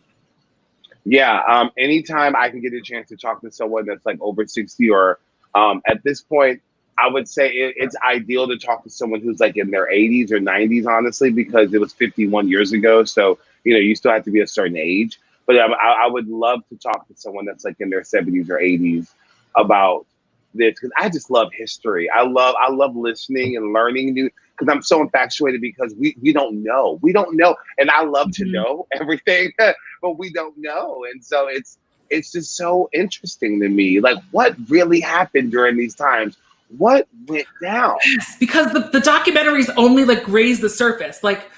Yeah, anytime I can get a chance to talk to someone that's like over 60 or at this point, I would say it's ideal to talk to someone who's like in their 80s or 90s, honestly, because it was 51 years ago. So, you know, you still have to be a certain age. But I would love to talk to someone that's like in their 70s or 80s about this, because I just love history. I love listening and learning new, because I'm so infatuated, because we don't know. We don't know. And I love to know everything, but we don't know. And so it's just so interesting to me. Like, what really happened during these times? What went down? Yes, because the documentaries only like graze the surface. Like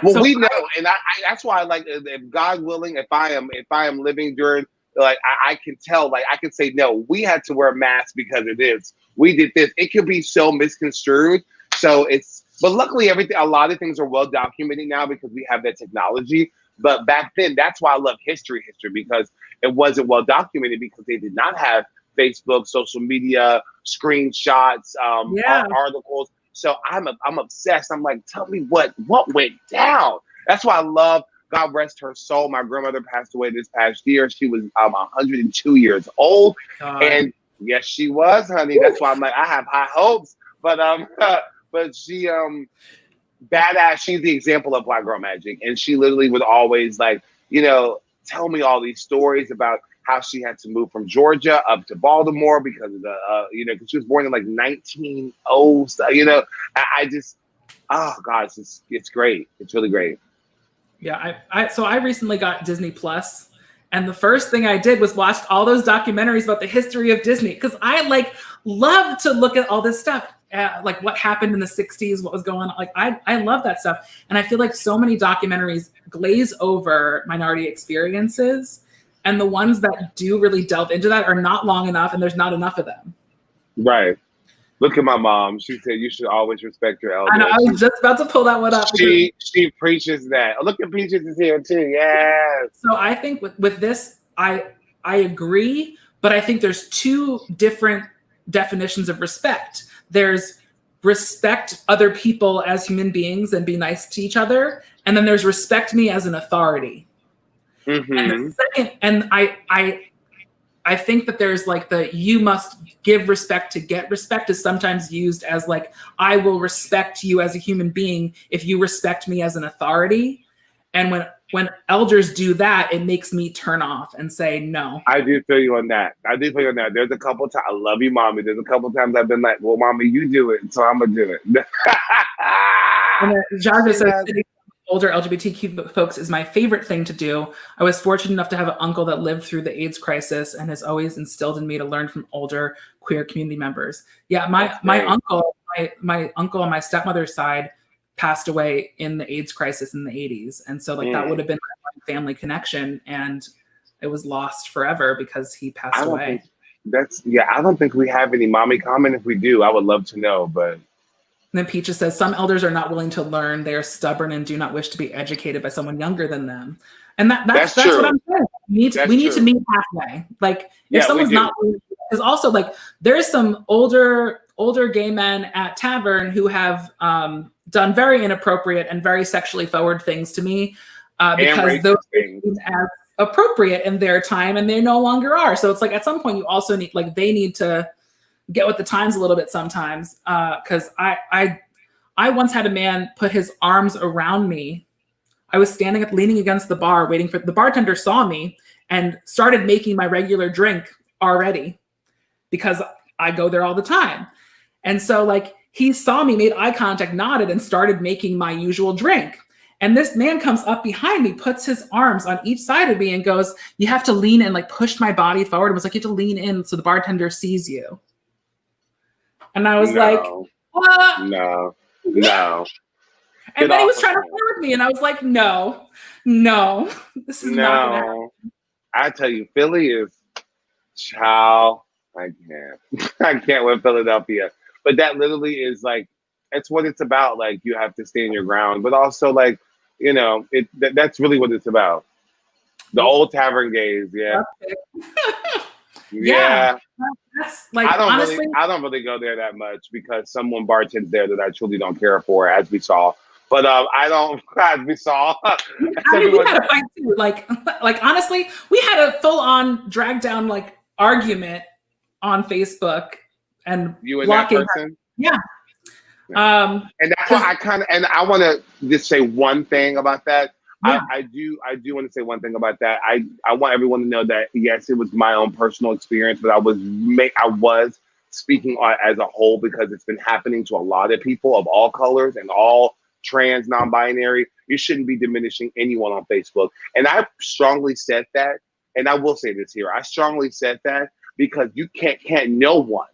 we know, and I that's why, like, if God willing, if I am living during, like, I can tell, like, I can say, no, we had to wear masks because of this. We did this. It could be so misconstrued. So but luckily a lot of things are well documented now because we have that technology. But back then, that's why I love history, because it wasn't well documented, because they did not have Facebook, social media, screenshots, articles. So I'm obsessed. I'm like, tell me what went down. That's why I love, God rest her soul, my grandmother passed away this past year. She was 102 years old. God. And yes, she was, honey. That's why I'm like, I have high hopes. But but she badass. She's the example of Black girl magic, and she literally would always, like, you know, tell me all these stories about how she had to move from Georgia up to Baltimore because of the you know, because she was born in like 1900. You know, I just, oh God, it's great. It's really great. Yeah, so I recently got Disney Plus, and the first thing I did was watch all those documentaries about the history of Disney, because I like love to look at all this stuff, like what happened in the 60s, what was going on. Like I love that stuff, and I feel like so many documentaries glaze over minority experiences, and the ones that do really delve into that are not long enough, and there's not enough of them. Right. Look at my mom. She said you should always respect your elders. I know, I was just about to pull that one up. She preaches that. Oh, look at Peaches is here too. Yes. So I think with this, I agree, but I think there's two different definitions of respect. There's respect other people as human beings and be nice to each other, and then there's respect me as an authority. Mm-hmm. And the second, and I think that there's like you must give respect to get respect is sometimes used as like, I will respect you as a human being if you respect me as an authority. And when elders do that, it makes me turn off and say no. I do feel you on that. There's a couple times, I love you, mommy. There's a couple times I've been like, well, mommy, you do it, so I'm gonna do it. And Jaja says, older LGBTQ folks is my favorite thing to do. I was fortunate enough to have an uncle that lived through the AIDS crisis and has always instilled in me to learn from older queer community members. Yeah, my uncle on my stepmother's side passed away in the AIDS crisis in the 80s. And so like that would have been my family connection, and it was lost forever because he passed away. I don't think we have any mommy comment. If we do, I would love to know, but. And then Peaches says, some elders are not willing to learn. They are stubborn and do not wish to be educated by someone younger than them. And that's what I'm saying. We need to meet halfway. Like if someone's not, because also like there's some older gay men at Tavern who have done very inappropriate and very sexually forward things to me because those things appropriate in their time, and they no longer are. So it's like at some point you also need, like, they need to get with the times a little bit sometimes. Because I once had a man put his arms around me. I was leaning against the bar, waiting for the bartender, saw me and started making my regular drink already because I go there all the time. And so like he saw me, made eye contact, nodded, and started making my usual drink. And this man comes up behind me, puts his arms on each side of me and goes, "You have to lean in," like pushed my body forward and was like, "You have to lean in so the bartender sees you." And I was like, no. And then he was trying to flirt with me, and I was like, no, this is not gonna happen. I tell you, Philly is, child, I can't with Philadelphia. But that literally is like, it's what it's about. Like, you have to stand your ground, but also like, you know, that's really what it's about. The old tavern gaze, yeah. Yeah. That's like, honestly, I don't really go there that much because someone bartends there that I truly don't care for, as we saw. But I don't, as we saw. I mean, we had a fight too. Like honestly, we had a full-on drag down like argument on Facebook and you and blocking that person. Yeah. And that's why I want to just say one thing about that. Yeah. I do want to say one thing about that. I want everyone to know that yes, it was my own personal experience, but I was speaking as a whole because it's been happening to a lot of people of all colors and all trans, non-binary. You shouldn't be diminishing anyone on Facebook. And I strongly said that, and I will say this here. I strongly said that because you can't no one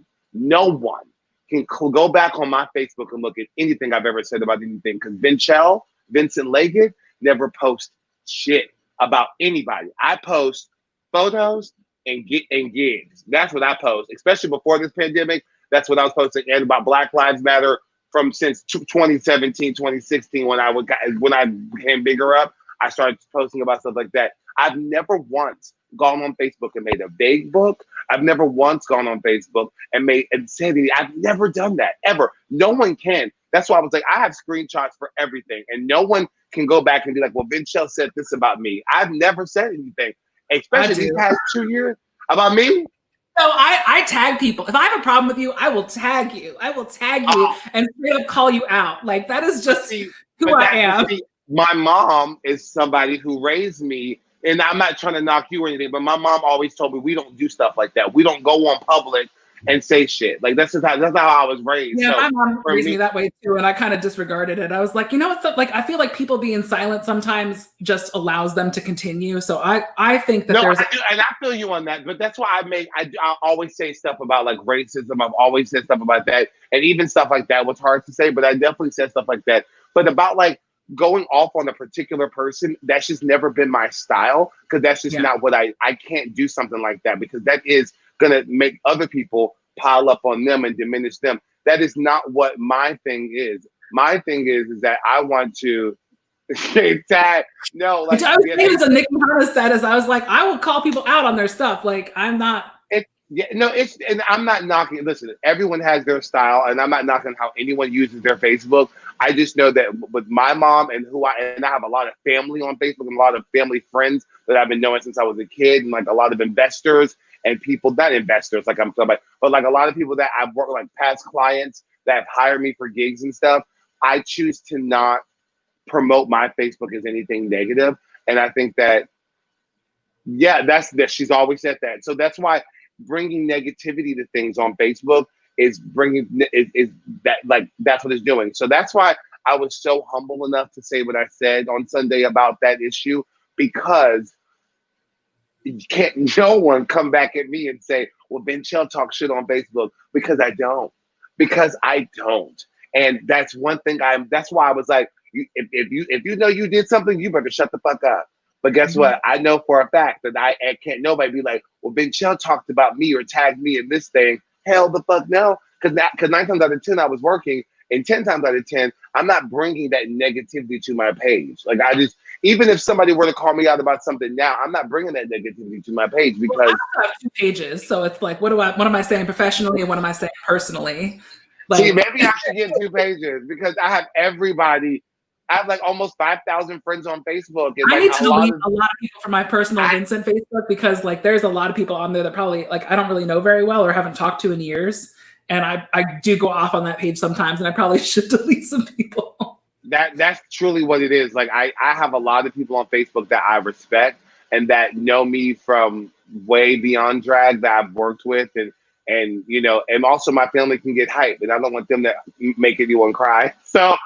can go back on my Facebook and look at anything I've ever said about anything. Because VinChelle, Vincent Leggett, never post shit about anybody. I post photos and gigs. That's what I post, especially before this pandemic. That's what I was posting, and about Black Lives Matter since 2017, 2016, when I became bigger up. I started posting about stuff like that. I've never once gone on Facebook and made a vague book. I've never once gone on Facebook and said anything. I've never done that, ever. No one can. That's why I was like, I have screenshots for everything, and no one can go back and be like, well, VinChelle said this about me. I've never said anything, especially these past 2 years, about me. So I tag people. If I have a problem with you, I will tag you. And straight up call you out. Like, that is just who I am. My mom is somebody who raised me, and I'm not trying to knock you or anything, but my mom always told me we don't do stuff like that. We don't go on public and say shit. Like, that's how I was raised. Yeah, so my mom raised me that way too, and I kind of disregarded it. I was like, you know, it's like, I feel like people being silent sometimes just allows them to continue. So I think that and I feel you on that, but that's why I always say stuff about like racism. I've always said stuff about that, and even stuff like that was hard to say, but I definitely said stuff like that. But about like going off on a particular person, that's just never been my style, because that's just not what I can't do something like that, because that is gonna make other people pile up on them and diminish them. That is not what my thing is. My thing is that I want to tag. No, like I was thinking as Nick Mahana said, as I was like, I will call people out on their stuff. Like, I'm not. And I'm not knocking. Listen, everyone has their style, and I'm not knocking how anyone uses their Facebook. I just know that with my mom and I have a lot of family on Facebook and a lot of family friends that I've been knowing since I was a kid, and like a lot of investors and people, not investors, like I'm talking about, but like a lot of people that I've worked with, like past clients that have hired me for gigs and stuff. I choose to not promote my Facebook as anything negative. And I think that, that's that. She's always said that. So that's why bringing negativity to things on Facebook is that's what it's doing. So that's why I was so humble enough to say what I said on Sunday about that issue, because no one come back at me and say, well, VinChelle talks shit on Facebook, because I don't. And that's one thing that's why I was like, if you know you did something, you better shut the fuck up. But guess what? I know for a fact that I can't nobody be like, well, VinChelle talked about me or tagged me in this thing. Hell the fuck no. Because 9 times out of 10 I was working, and 10 times out of 10 I'm not bringing that negativity to my page. Like, even if somebody were to call me out about something now, I'm not bringing that negativity to my page, because I have 2 pages. So it's like, what am I saying professionally and what am I saying personally? Like, see, maybe I should get 2 pages, because I have everybody I have like almost 5,000 friends on Facebook. And I like need to delete of, a lot of people from my personal Vincent Facebook because like there's a lot of people on there that probably like I don't really know very well or haven't talked to in years. And I do go off on that page sometimes, and I probably should delete some people. That's truly what it is. Like I have a lot of people on Facebook that I respect and that know me from way beyond drag that I've worked with, and you know, and also my family can get hype, and I don't want them to make anyone cry. So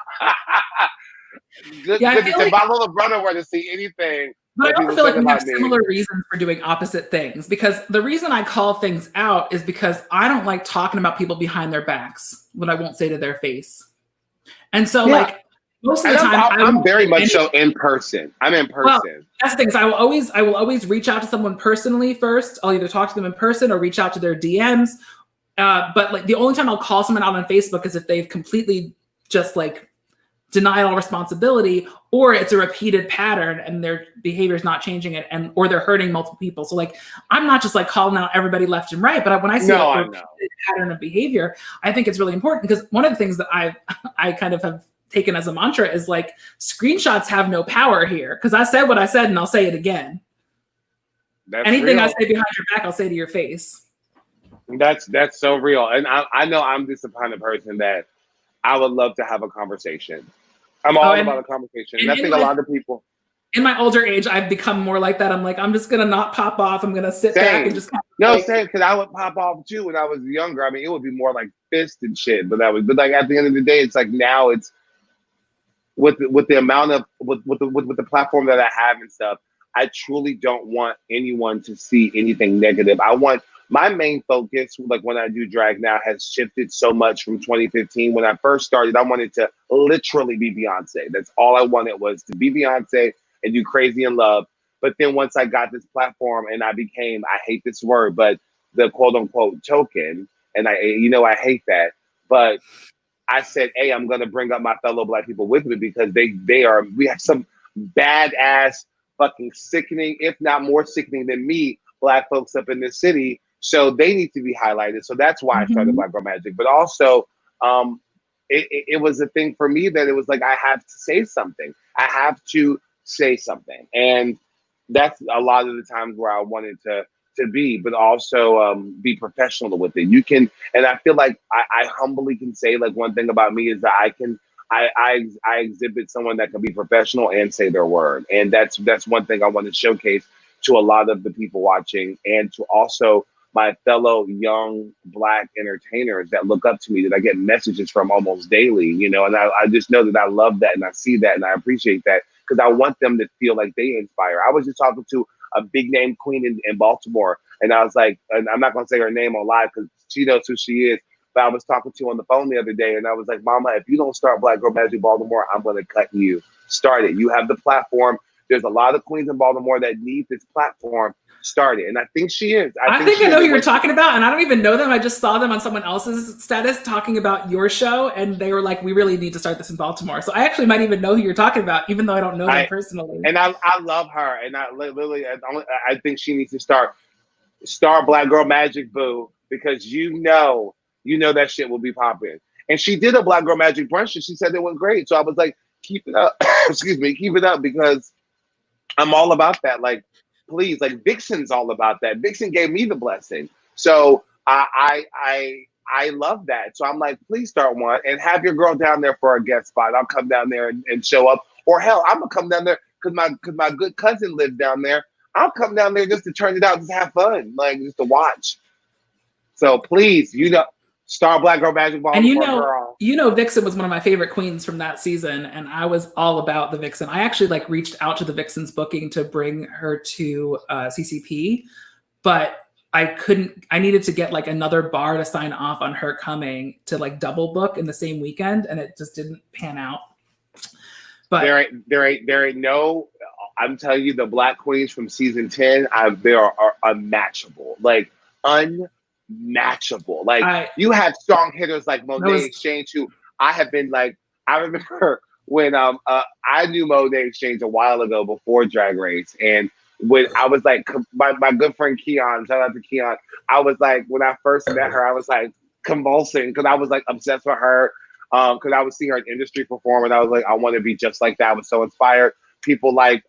good, Yeah, I good. feel If like, my little brother were to see anything but that I also people feel like said we have about me, similar reasons for doing opposite things because the reason I call things out is because I don't like talking about people behind their backs, what I won't say to their face. And so yeah. like most of And the time I I'm won't very say much anything. so in person. I'm in Well, person. that's the thing. Is I will always reach out to someone personally first. I'll either talk to them in person or reach out to their DMs. But like the only time I'll call someone out on Facebook is if they've completely just like denied all responsibility, or it's a repeated pattern and their behavior is not changing it, and or they're hurting multiple people. So like I'm not just like calling out everybody left and right, but when I see a repeated pattern of behavior, I think it's really important because one of the things that I kind of have taken as a mantra is like screenshots have no power here because I said what I said and I'll say it again. Anything real. I say behind your back, I'll say to your face. That's so real. And I know I'm just the kind of person that I would love to have a conversation. I'm all about a conversation. And I think a lot of people. In my older age, I've become more like that. I'm like, I'm just going to not pop off. I'm going to sit back and just kind of same, because I would pop off too when I was younger. I mean, it would be more like fist and shit. But like at the end of the day, it's like now it's with the amount of with the platform that I have and stuff, I truly don't want anyone to see anything negative. I want my main focus, like when I do drag now, has shifted so much from 2015. When I first started, I wanted to literally be Beyonce. That's all I wanted was to be Beyonce and do Crazy in Love. But then once I got this platform and I became, I hate this word, but the quote unquote token, and I hate that, but I said, hey, I'm going to bring up my fellow Black people with me because we have some badass, fucking sickening, if not more sickening than me, Black folks up in this city. So they need to be highlighted. So that's why I started Black Girl Magic. But also, it was a thing for me that it was like, I have to say something. I have to say something. And that's a lot of the times where I wanted to be, but also be professional with it. You can, and I feel like I humbly can say like one thing about me is that I exhibit someone that can be professional and say their word. And that's one thing I want to showcase to a lot of the people watching and to also my fellow young Black entertainers that look up to me that I get messages from almost daily, and I just know that I love that and I see that and I appreciate that because I want them to feel like they inspire. I was just talking to a big name queen in Baltimore. And I was like, and I'm not going to say her name on live because she knows who she is. But I was talking to her on the phone the other day and I was like, Mama, if you don't start Black Girl Magic Baltimore, I'm going to cut you. Start it. You have the platform. There's a lot of queens in Baltimore that need this platform. Start it. And I think she is. I think I know who you're talking about. And I don't even know them. I just saw them on someone else's status talking about your show. And they were like, we really need to start this in Baltimore. So I actually might even know who you're talking about, even though I don't know them personally. And I love her. And I literally, I think she needs to start Black Girl Magic, boo, because you know that shit will be popping. And she did a Black Girl Magic brunch and she said it went great. So I was like, keep it up. Excuse me, keep it up because I'm all about that. Like, please, like Vixen's all about that. Vixen gave me the blessing. So I love that. So I'm like, please start one and have your girl down there for a guest spot. I'll come down there and show up. Or hell, I'm gonna come down there because my good cousin lives down there. I'll come down there just to turn it out, just have fun, like just to watch. So please, star Black Girl Magic Ball. And Vixen was one of my favorite queens from that season, and I was all about the Vixen. I actually like reached out to the Vixen's booking to bring her to CCP, but I couldn't. I needed to get like another bar to sign off on her coming to like double book in the same weekend, and it just didn't pan out. But there ain't no. I'm telling you, the Black queens from season 10, they are unmatchable. Like unmatchable. Like you have strong hitters like Monet Exchange, who I have been like. I remember when I knew Monet Exchange a while ago before Drag Race, and when I was like my good friend Keon, shout out to Keon. I was like when I first met her, I was like convulsing because I was like obsessed with her. because I would see her in industry perform, and I was like, I want to be just like that. I was so inspired. People like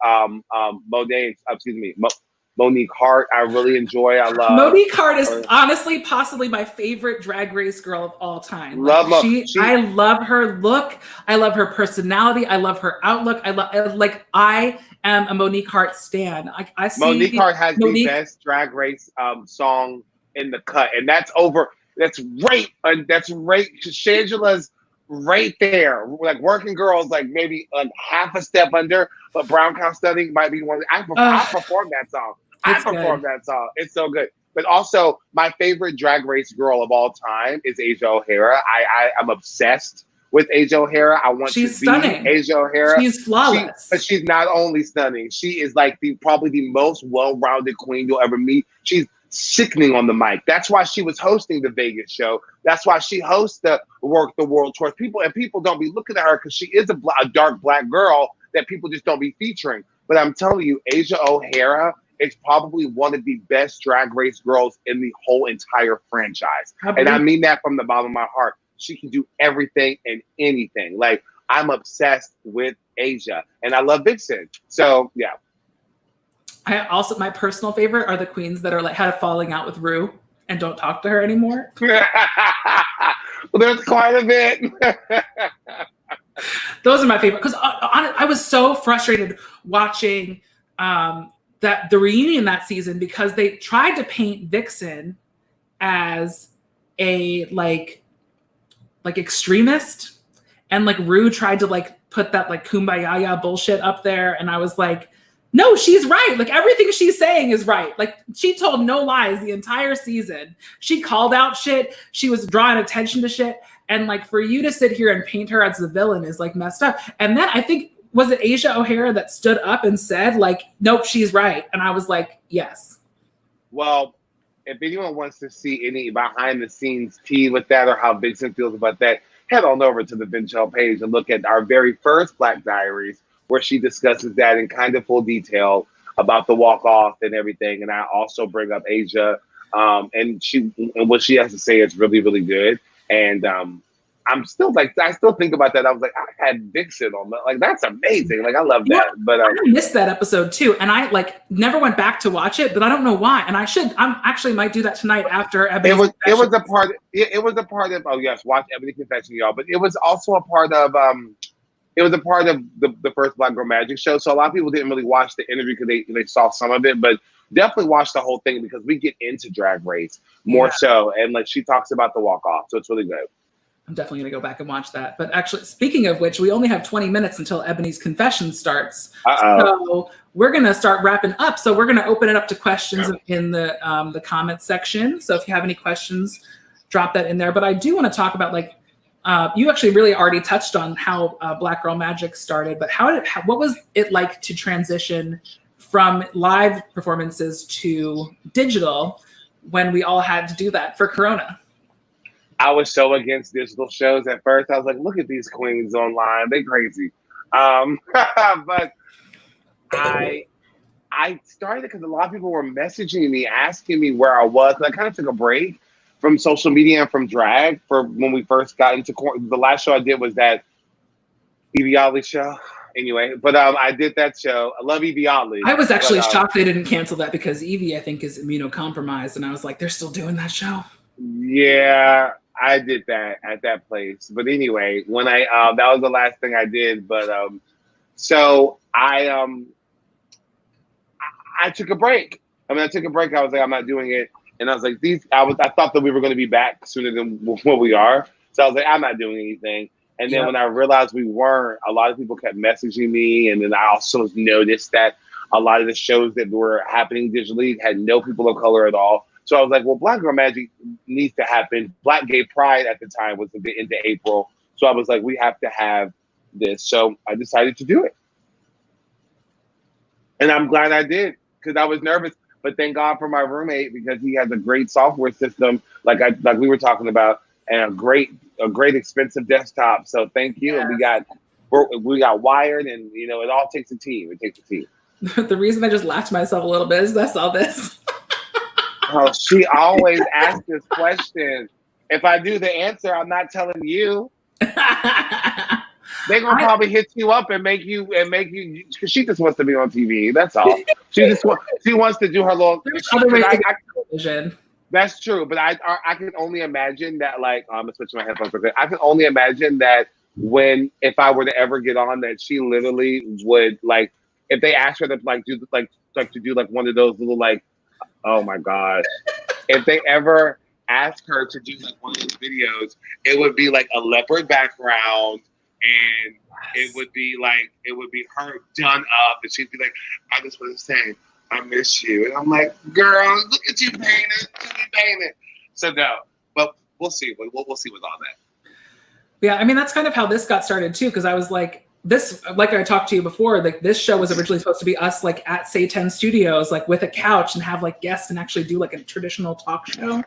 Monique Hart, I really enjoy. I love Monique Hart is her. honestly possibly my favorite Drag Race girl of all time. Love Like Mo. I love her look. I love her personality. I love her outlook. I am a Monique Hart stan. I see Monique Hart has Monique, the best Drag Race song in the cut, and that's right. Shangela's right there. Like Working Girls, like maybe half a step under, but Brown Cow Stunning might be one. I performed that song. That song. It's so good. But also, my favorite Drag Race girl of all time is Asia O'Hara. I'm obsessed with Asia O'Hara. I want she's to stunning. be Asia O'Hara. She's flawless. But she's not only stunning. She is like probably the most well-rounded queen you'll ever meet. She's sickening on the mic. That's why she was hosting the Vegas show. That's why she hosts the Work the World Tour. People don't be looking at her because she is a dark black girl that people just don't be featuring. But I'm telling you, Asia O'Hara is probably one of the best Drag Race girls in the whole entire franchise. And I mean that from the bottom of my heart. She can do everything and anything. Like, I'm obsessed with Asia, and I love Vixen. So yeah. My personal favorite are the queens that are like had a falling out with Rue and don't talk to her anymore. Well, there's quite a bit. Those are my favorite because I was so frustrated watching the reunion that season because they tried to paint Vixen as a like extremist, and like Rue tried to like put that like kumbaya bullshit up there, and I was like, no, she's right. Like everything she's saying is right. Like she told no lies the entire season. She called out shit. She was drawing attention to shit. And like for you to sit here and paint her as the villain is like messed up. And then I think, was it Asia O'Hara that stood up and said like, nope, she's right. And I was like, yes. Well, if anyone wants to see any behind the scenes tea with that or how Vixen feels about that, head on over to the VinChelle page and look at our very first Black Diaries, where she discusses that in kind of full detail about the walk off and everything. And I also bring up Asia, and what she has to say is really, really good. And I'm still like, I still think about that. I was like, I had Vixen on that. Like, that's amazing. Like, I love that. But I missed that episode too. And I like never went back to watch it, but I don't know why. And I'm actually might do that tonight after Ebony's Confession. It was a part of, oh yes, watch Ebony's Confession, y'all. But it was also a part of, the first Black Girl Magic show. So a lot of people didn't really watch the interview because they saw some of it, but definitely watch the whole thing because we get into Drag Race more so. And like, she talks about the walk off. So it's really good. I'm definitely going to go back and watch that. But actually, speaking of which, we only have 20 minutes until Ebony's Confession starts. So we're going to start wrapping up. So we're going to open it up to questions in the comments section. So if you have any questions, drop that in there. But I do want to talk about like, you actually really already touched on how Black Girl Magic started, but what was it like to transition from live performances to digital when we all had to do that for Corona? I was so against digital shows at first. I was like, look at these queens online. They crazy. But I started because a lot of people were messaging me, asking me where I was. And I kind of took a break from social media and from drag for when we first got into the last show I did was that Evie Oddly show. Anyway, but I did that show. I love Evie Oddly. I was actually shocked they didn't cancel that because Evie, I think, is immunocompromised. And I was like, they're still doing that show? Yeah, I did that at that place. But anyway, when that was the last thing I did. But so I took a break. I took a break. I was like, I'm not doing it. And I was like, I thought that we were going to be back sooner than what we are. So I was like, I'm not doing anything. And then when I realized we weren't, a lot of people kept messaging me. And then I also noticed that a lot of the shows that were happening digitally had no people of color at all. So I was like, well, Black Girl Magic needs to happen. Black Gay Pride at the time was into April. So I was like, we have to have this. So I decided to do it. And I'm glad I did because I was nervous. But thank God for my roommate because he has a great software system, like we were talking about, and a great expensive desktop. So thank you. Yes. And we got wired, and it all takes a team. It takes a team. The reason I just laughed myself a little bit is I saw this. Oh, she always asks this question. If I do the answer, I'm not telling you. They're gonna probably hit you up and make you because she just wants to be on TV. That's all. She wants to do her little. There's other ways to get television. That's true, but I can only imagine that. Like, I'm gonna switch my headphones quickly. I can only imagine that if I were to ever get on, that she literally would, like, if they asked her to do one of those little, like, oh my gosh, if they ever asked her to do like one of those videos, it would be like a leopard background, and it would be her done up, and she'd be like, I just want to say I miss you, and I'm like, girl, look at you painting. So no, but we'll see. We'll see with all that. Yeah, I mean, that's kind of how this got started too, because I was like, like I talked to you before, like this show was originally supposed to be us like at Say 10 Studios, like with a couch and have like guests and actually do like a traditional talk show.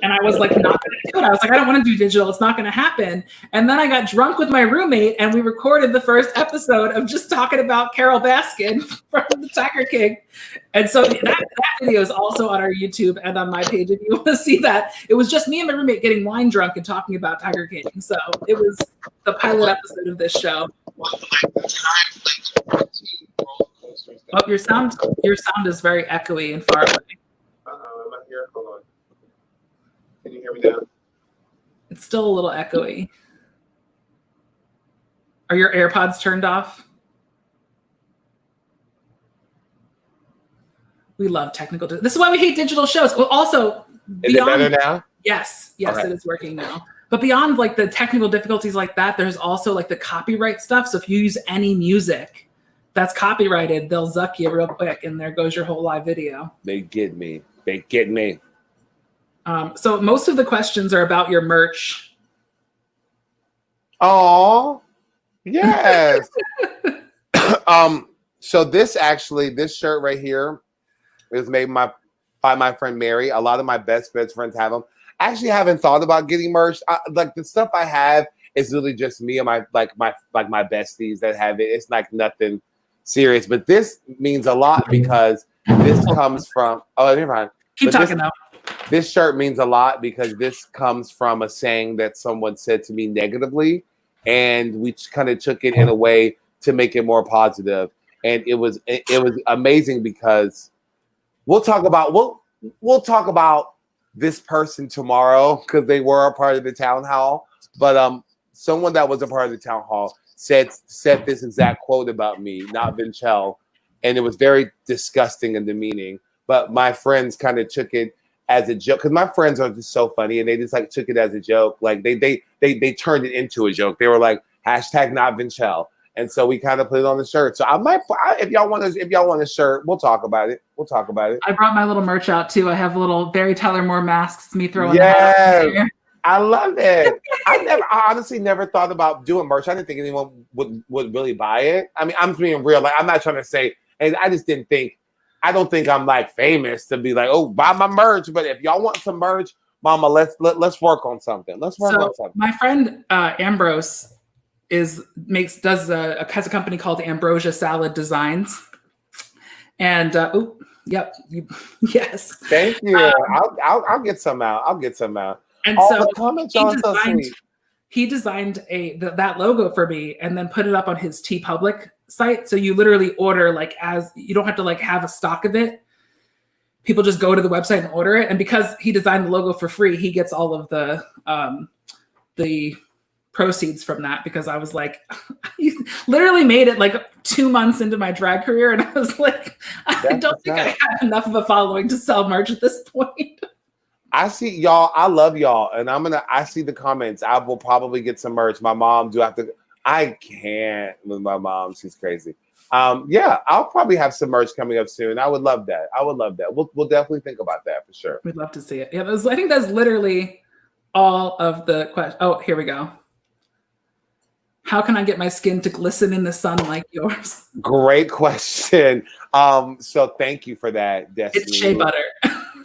And I was like, not going to do it. I was like, I don't want to do digital. It's not going to happen. And then I got drunk with my roommate and we recorded the first episode of just talking about Carol Baskin from the Tiger King. And so that video is also on our YouTube and on my page if you want to see that. It was just me and my roommate getting wine drunk and talking about Tiger King. So it was the pilot episode of this show. Oh, your sound is very echoey and far away. I'm not here. Hold on. Can you hear me now? It's still a little echoey. Are your AirPods turned off? We love technical. This is why we hate digital shows. Well, also, is it better now? Yes, okay. It is working now. But beyond like the technical difficulties like that, there's also like the copyright stuff. So if you use any music that's copyrighted, they'll zuck you real quick, and there goes your whole live video. They get me. So most of the questions are about your merch. Oh, yes. So this shirt right here is made by my friend Mary. A lot of my best friends have them. I actually haven't thought about getting merch. Like the stuff I have is really just me and my besties that have it. It's like nothing serious, but this means a lot because this comes from. Oh, never mind. Keep talking now. This shirt means a lot because this comes from a saying that someone said to me negatively, and we kind of took it in a way to make it more positive. And it was amazing because we'll talk about this person tomorrow because they were a part of the town hall. But someone that was a part of the town hall said this exact quote about me, not VinChelle, and it was very disgusting and demeaning. But my friends kind of took it as a joke because my friends are just so funny, and they just like took it as a joke. Like they turned it into a joke. They were like hashtag not VinChelle, and so we kind of put it on the shirt. So if y'all want a shirt, we'll talk about it. I brought my little merch out too. I have little Barry Tyler Moore masks. Me throwing. Yeah, I love it. I honestly never thought about doing merch. I didn't think anyone would really buy it. I mean, I'm being real. Like I'm not trying to say, and I just didn't think. I don't think I'm like famous to be like, oh, buy my merch. But if y'all want some merch, mama, let's work on something. My friend Ambrose has a company called Ambrosia Salad Designs. And yes. Thank you. I'll get some out. And so the comments are so sweet. He designed that logo for me and then put it up on his TeePublic site. So you literally order you don't have to have a stock of it. People just go to the website and order it. And because he designed the logo for free, he gets all of the proceeds from that, because I was like, he literally made it 2 months into my drag career. And I was like, I don't think I have enough of a following to sell merch at this point. I see y'all. I love y'all. And I see the comments. I will probably get some merch. My mom, I can't with my mom. She's crazy. I'll probably have some merch coming up soon. I would love that. We'll definitely think about that for sure. We'd love to see it. Yeah, I think that's literally all of the questions. Oh, here we go. How can I get my skin to glisten in the sun like yours? Great question. So thank you for that, Destiny. It's shea butter.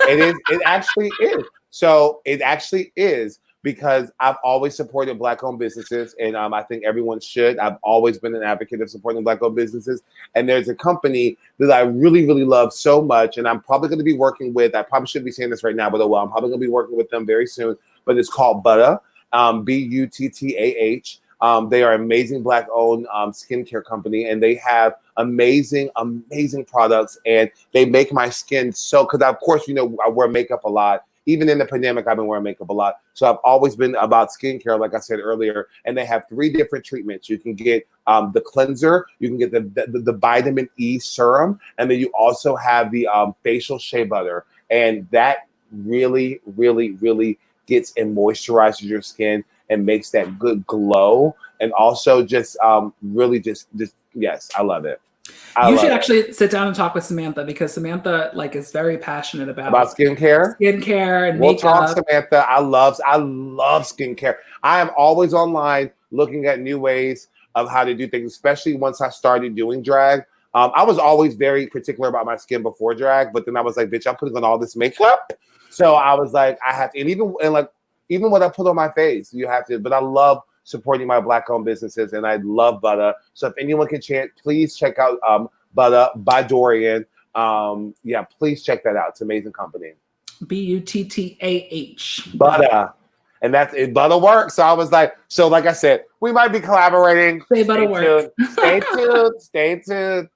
It is. It actually is. So it actually is, because I've always supported Black-owned businesses, and I think everyone should. I've always been an advocate of supporting Black-owned businesses. And there's a company that I really, really love so much, and I'm probably going to be working with. I probably shouldn't be saying this right now, but I'm probably going to be working with them very soon. But it's called Butta, Buttah. They are amazing Black-owned skincare company, and they have amazing products. And they make my skin so, because of course, I wear makeup a lot. Even in the pandemic, I've been wearing makeup a lot. So I've always been about skincare, like I said earlier. And they have 3 different treatments. You can get the cleanser, you can get the vitamin E serum, and then you also have the facial shea butter. And that really, really, really gets and moisturizes your skin and makes that good glow. And also just really just yes, I love it. You should actually sit down and talk with Samantha, because Samantha is very passionate about skincare and we'll makeup. talk, Samantha. I love skincare. I am always online looking at new ways of how to do things, especially once I started doing drag. I was always very particular about my skin before drag, but then I was like, bitch, I'm putting on all this makeup. So I was like, I have to, and even what I put on my face, you have to, but I love supporting my Black-owned businesses, and I love Butter. So if anyone can please check out Butter by Dorian. Please check that out. It's an amazing company. Buttah. Butter. And that's it. Butter works. So I was like, like I said, we might be collaborating. Say Butter works. Stay tuned. Stay tuned.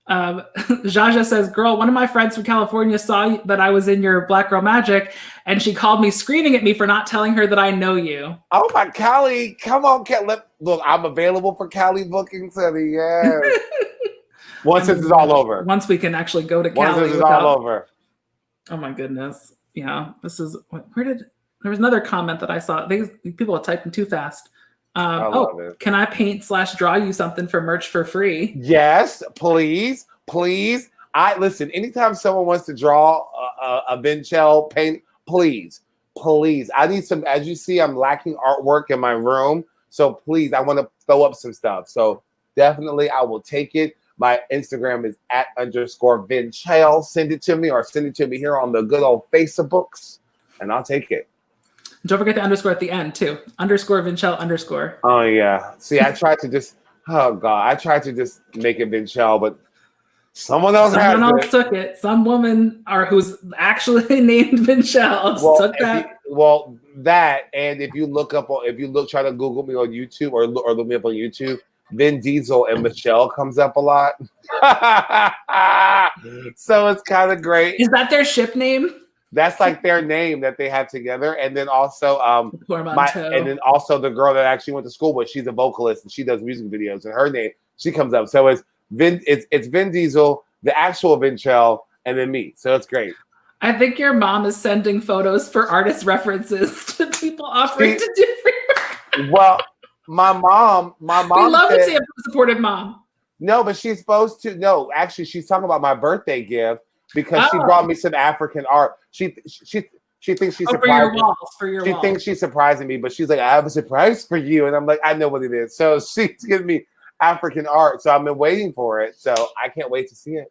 Jaja says, girl, one of my friends from California saw that I was in your Black Girl Magic, and she called me screaming at me for not telling her that I know you. Oh my, Cali, come on, look, I'm available for Cali bookings, honey. Yes. Once this is all over. Once we can actually go to Cali. Once this is all over. Oh my goodness. Yeah, this is, there was another comment that I saw. People are typing too fast. Can I paint/draw you something for merch for free? Yes, please. Listen, anytime someone wants to draw a VinChelle paint, please. I need some, as you see, I'm lacking artwork in my room. So please, I want to throw up some stuff. So definitely I will take it. My Instagram is @_VinChelle. Send it to me, or send it to me here on the good old Facebooks, and I'll take it. Don't forget the underscore at the end too. _VinChelle_. Oh yeah. See, I tried to just make it VinChelle, but someone else took it. Some woman who's actually named VinChelle took that. And if you try to Google me on YouTube or look me up on YouTube, Vin Diesel and Michelle comes up a lot. So it's kind of great. Is that their ship name? That's like their name that they have together. And then also the girl that I actually went to school with, she's a vocalist and she does music videos, and her name, she comes up. So it's Vin Diesel, the actual VinChelle, and then me. So it's great. I think your mom is sending photos for artist references to people offering to do free. Well, my mom. We love to see a supportive mom. No, but she's supposed to. No, actually, she's talking about my birthday gift, because she brought me some African art. She thinks she's surprising. She thinks she's surprising me, but she's like, I have a surprise for you. And I'm like, I know what it is. So she's giving me African art. So I've been waiting for it. So I can't wait to see it.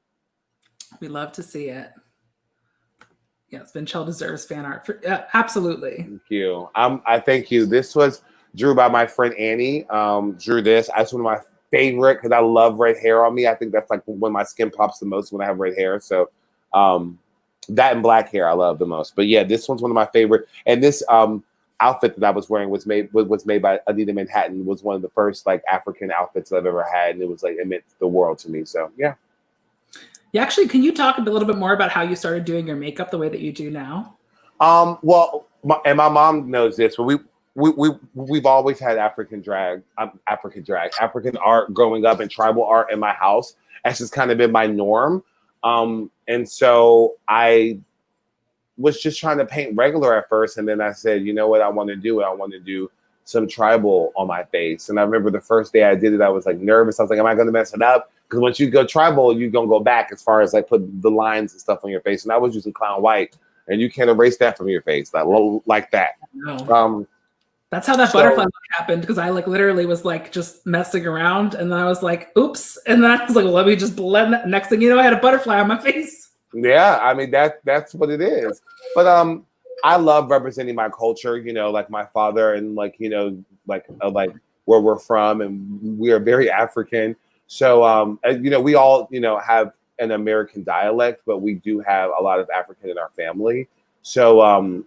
We love to see it. Yes, VinChelle deserves fan art. Absolutely. Thank you. I thank you. This was drew by my friend Annie. Drew this. That's one of my favorite, because I love red hair on me. I think that's like when my skin pops the most, when I have red hair. So that and black hair I love the most. But yeah, this one's one of my favorite. And this outfit that I was wearing was made by Anita Manhattan. Was one of the first African outfits I've ever had, and it meant the world to me. So yeah. Yeah, actually, can you talk a little bit more about how you started doing your makeup the way that you do now? Well, my mom knows this, but we've always had African art growing up, and tribal art in my house. That's just kind of been my norm. And so I was just trying to paint regular at first. And then I said, you know what I want to do? I want to do some tribal on my face. And I remember the first day I did it, I was nervous. I was like, am I going to mess it up? Because once you go tribal, you're going to go back as far as put the lines and stuff on your face. And I was using clown white, and you can't erase that from your face like that. No. That's how that butterfly look happened, because I literally was just messing around, and then I was like, oops. And then I was like, well, let me just blend that. Next thing you know, I had a butterfly on my face. Yeah, I mean, that's what it is. But I love representing my culture, my father, and where we're from, and we are very African. So we all, have an American dialect, but we do have a lot of African in our family. So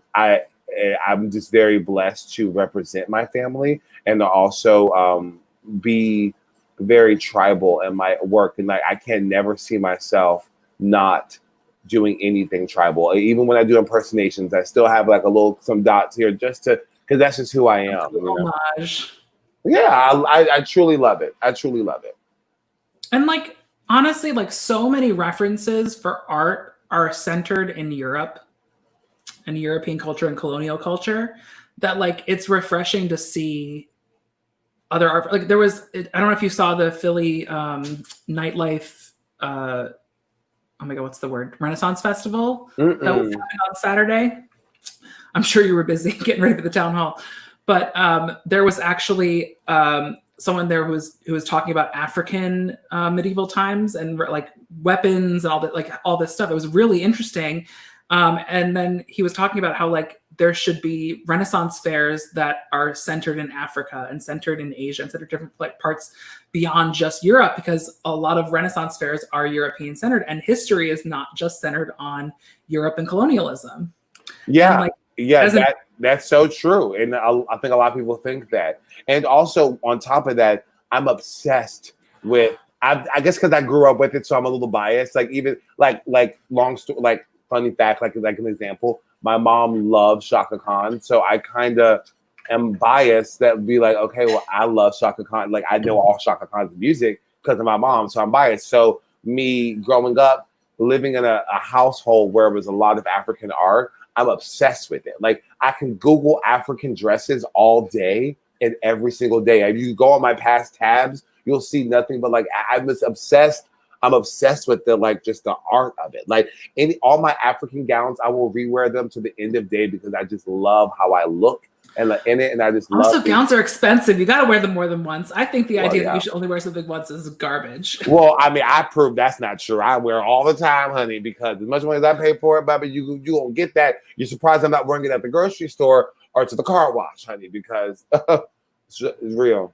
I'm just very blessed to represent my family and to also be very tribal in my work. And like, I can never see myself not doing anything tribal. Even when I do impersonations, I still have like some dots here just to, because that's just who I am. You know? Homage. Yeah, I truly love it. I truly love it. And like, honestly, like so many references for art are centered in Europe and European culture and colonial culture that like it's refreshing to see other art. Like there was, I don't know if you saw the Philly nightlife. Oh my God, what's the word? Renaissance Festival that was happening on Saturday. I'm sure you were busy getting ready for the town hall, but there was actually someone there who was talking about African medieval times and like weapons and all that, like all this stuff. It was really interesting. And then he was talking about how like there should be Renaissance fairs that are centered in Africa and centered in Asia and centered different parts beyond just Europe, because a lot of Renaissance fairs are European centered, and history is not just centered on Europe and colonialism. Yeah, and, like, yeah, that's so true, and I think a lot of people think that. And also on top of that, I'm obsessed with. I guess because I grew up with it, so I'm a little biased. Like even like long story, like funny fact, like an example. My mom loves Shaka Khan, so I kind of am biased that would be like, okay, well, I love Shaka Khan. Like I know all Shaka Khan's music because of my mom, so I'm biased. So me growing up, living in a household where it was a lot of African art, I'm obsessed with it. Like I can Google African dresses all day and every single day. If you go on my past tabs, you'll see nothing but like I'm just obsessed. I'm obsessed with just the art of it. Like all my African gowns, I will rewear them to the end of day because I just love how I look and in it, and I just love. Also, gowns are expensive. You got to wear them more than once. I think the idea that you should only wear something once is garbage. Well, I mean, I prove that's not true. I wear all the time, honey, because as much money as I pay for it, baby, you won't get that. You're surprised I'm not wearing it at the grocery store or to the car wash, honey, because it's real.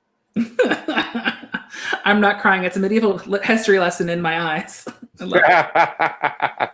I'm not crying. It's a medieval history lesson in my eyes. I love it.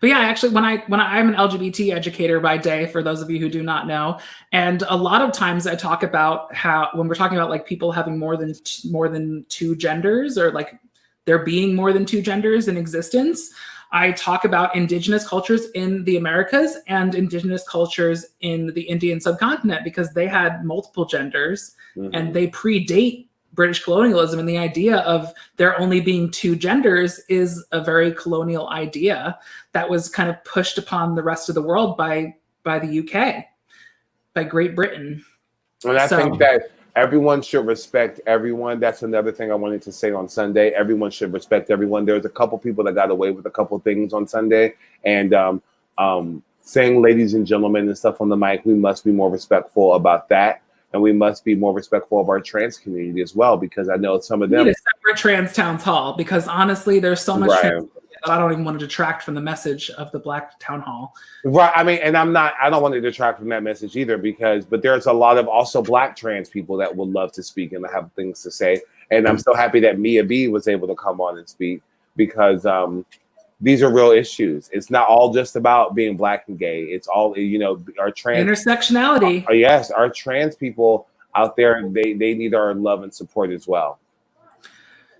But yeah, actually, when I'm an LGBT educator by day, for those of you who do not know, and a lot of times I talk about how when we're talking about like people having more than two genders, or like there being more than two genders in existence, I talk about indigenous cultures in the Americas and indigenous cultures in the Indian subcontinent, because they had multiple genders and they predate British colonialism, and the idea of there only being two genders is a very colonial idea that was kind of pushed upon the rest of the world by the UK, by Great Britain. And I think that everyone should respect everyone. That's another thing I wanted to say on Sunday. Everyone should respect everyone. There's a couple people that got away with a couple things on Sunday, and saying ladies and gentlemen and stuff on the mic, we must be more respectful about that. And we must be more respectful of our trans community as well, because I know some of them need a separate trans town hall, because honestly, there's so much trans that I don't even want to detract from the message of the Black town hall. Right. I mean, and I don't want to detract from that message either, but there's a lot of also Black trans people that would love to speak and have things to say. And I'm so happy that Mia B was able to come on and speak, because these are real issues. It's not all just about being Black and gay. It's all, our trans intersectionality. Yes, our trans people out there, they need our love and support as well.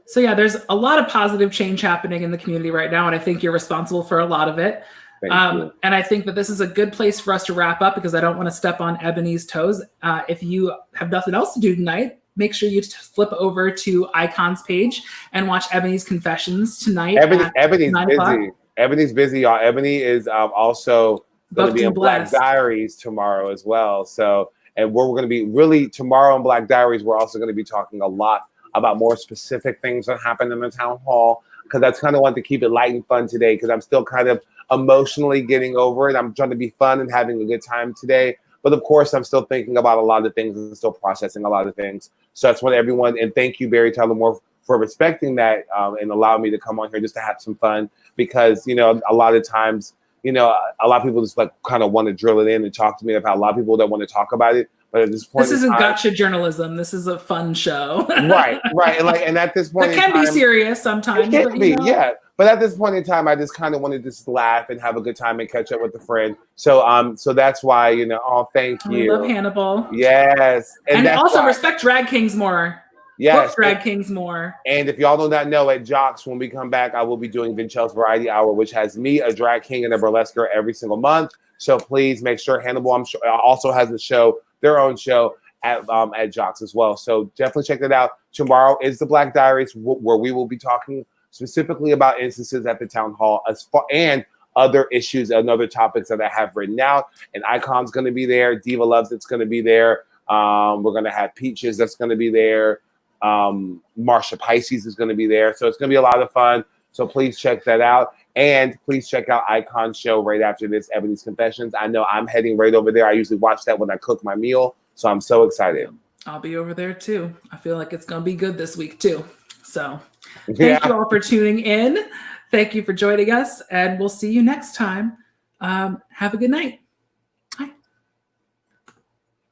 So yeah, there's a lot of positive change happening in the community right now, and I think you're responsible for a lot of it. And I think that this is a good place for us to wrap up, because I don't want to step on Ebony's toes. If you have nothing else to do tonight, make sure you flip over to Icon's page and watch Ebony's Confessions tonight. Ebony's busy. Ebony's busy, y'all. Ebony is also going to be in Black Diaries tomorrow as well. So, and we're going to be really tomorrow in Black Diaries, we're also going to be talking a lot about more specific things that happen in the town hall, because I kind of want to keep it light and fun today, because I'm still kind of emotionally getting over it. I'm trying to be fun and having a good time today. But of course, I'm still thinking about a lot of things and still processing a lot of things. So I just want everyone, and thank you, BearyTylermoore, for respecting that and allowing me to come on here just to have some fun, because, a lot of times, a lot of people just like kind of want to drill it in and talk to me about, a lot of people that want to talk about it. But at this point, this isn't gotcha journalism. This is a fun show. right. And at this point, it can be serious sometimes. It can be, yeah. But at this point in time, I just kind of wanted to just laugh and have a good time and catch up with a friend. So that's why, thank you. We love Hannibal. Yes, and also respect drag kings more. Yes, book drag kings more. And if y'all do not know, at Jocks, when we come back, I will be doing VinChelle's Variety Hour, which has me, a drag king, and a burlesquer every single month. So please make sure Hannibal, I'm sure, also has their own show at Jocks as well. So definitely check that out. Tomorrow is the Black Diaries, where we will be talking specifically about instances at the town hall and other issues and other topics that I have written out. And Icon's going to be there. Diva Loves It's going to be there. We're going to have Peaches that's going to be there. Marsha Pisces is going to be there. So it's going to be a lot of fun. So please check that out. And please check out Icon's show right after this, Ebony's Confessions. I know I'm heading right over there. I usually watch that when I cook my meal. So I'm so excited. I'll be over there too. I feel like it's going to be good this week too. So thank you all for tuning in. Thank you for joining us. And we'll see you next time. Have a good night.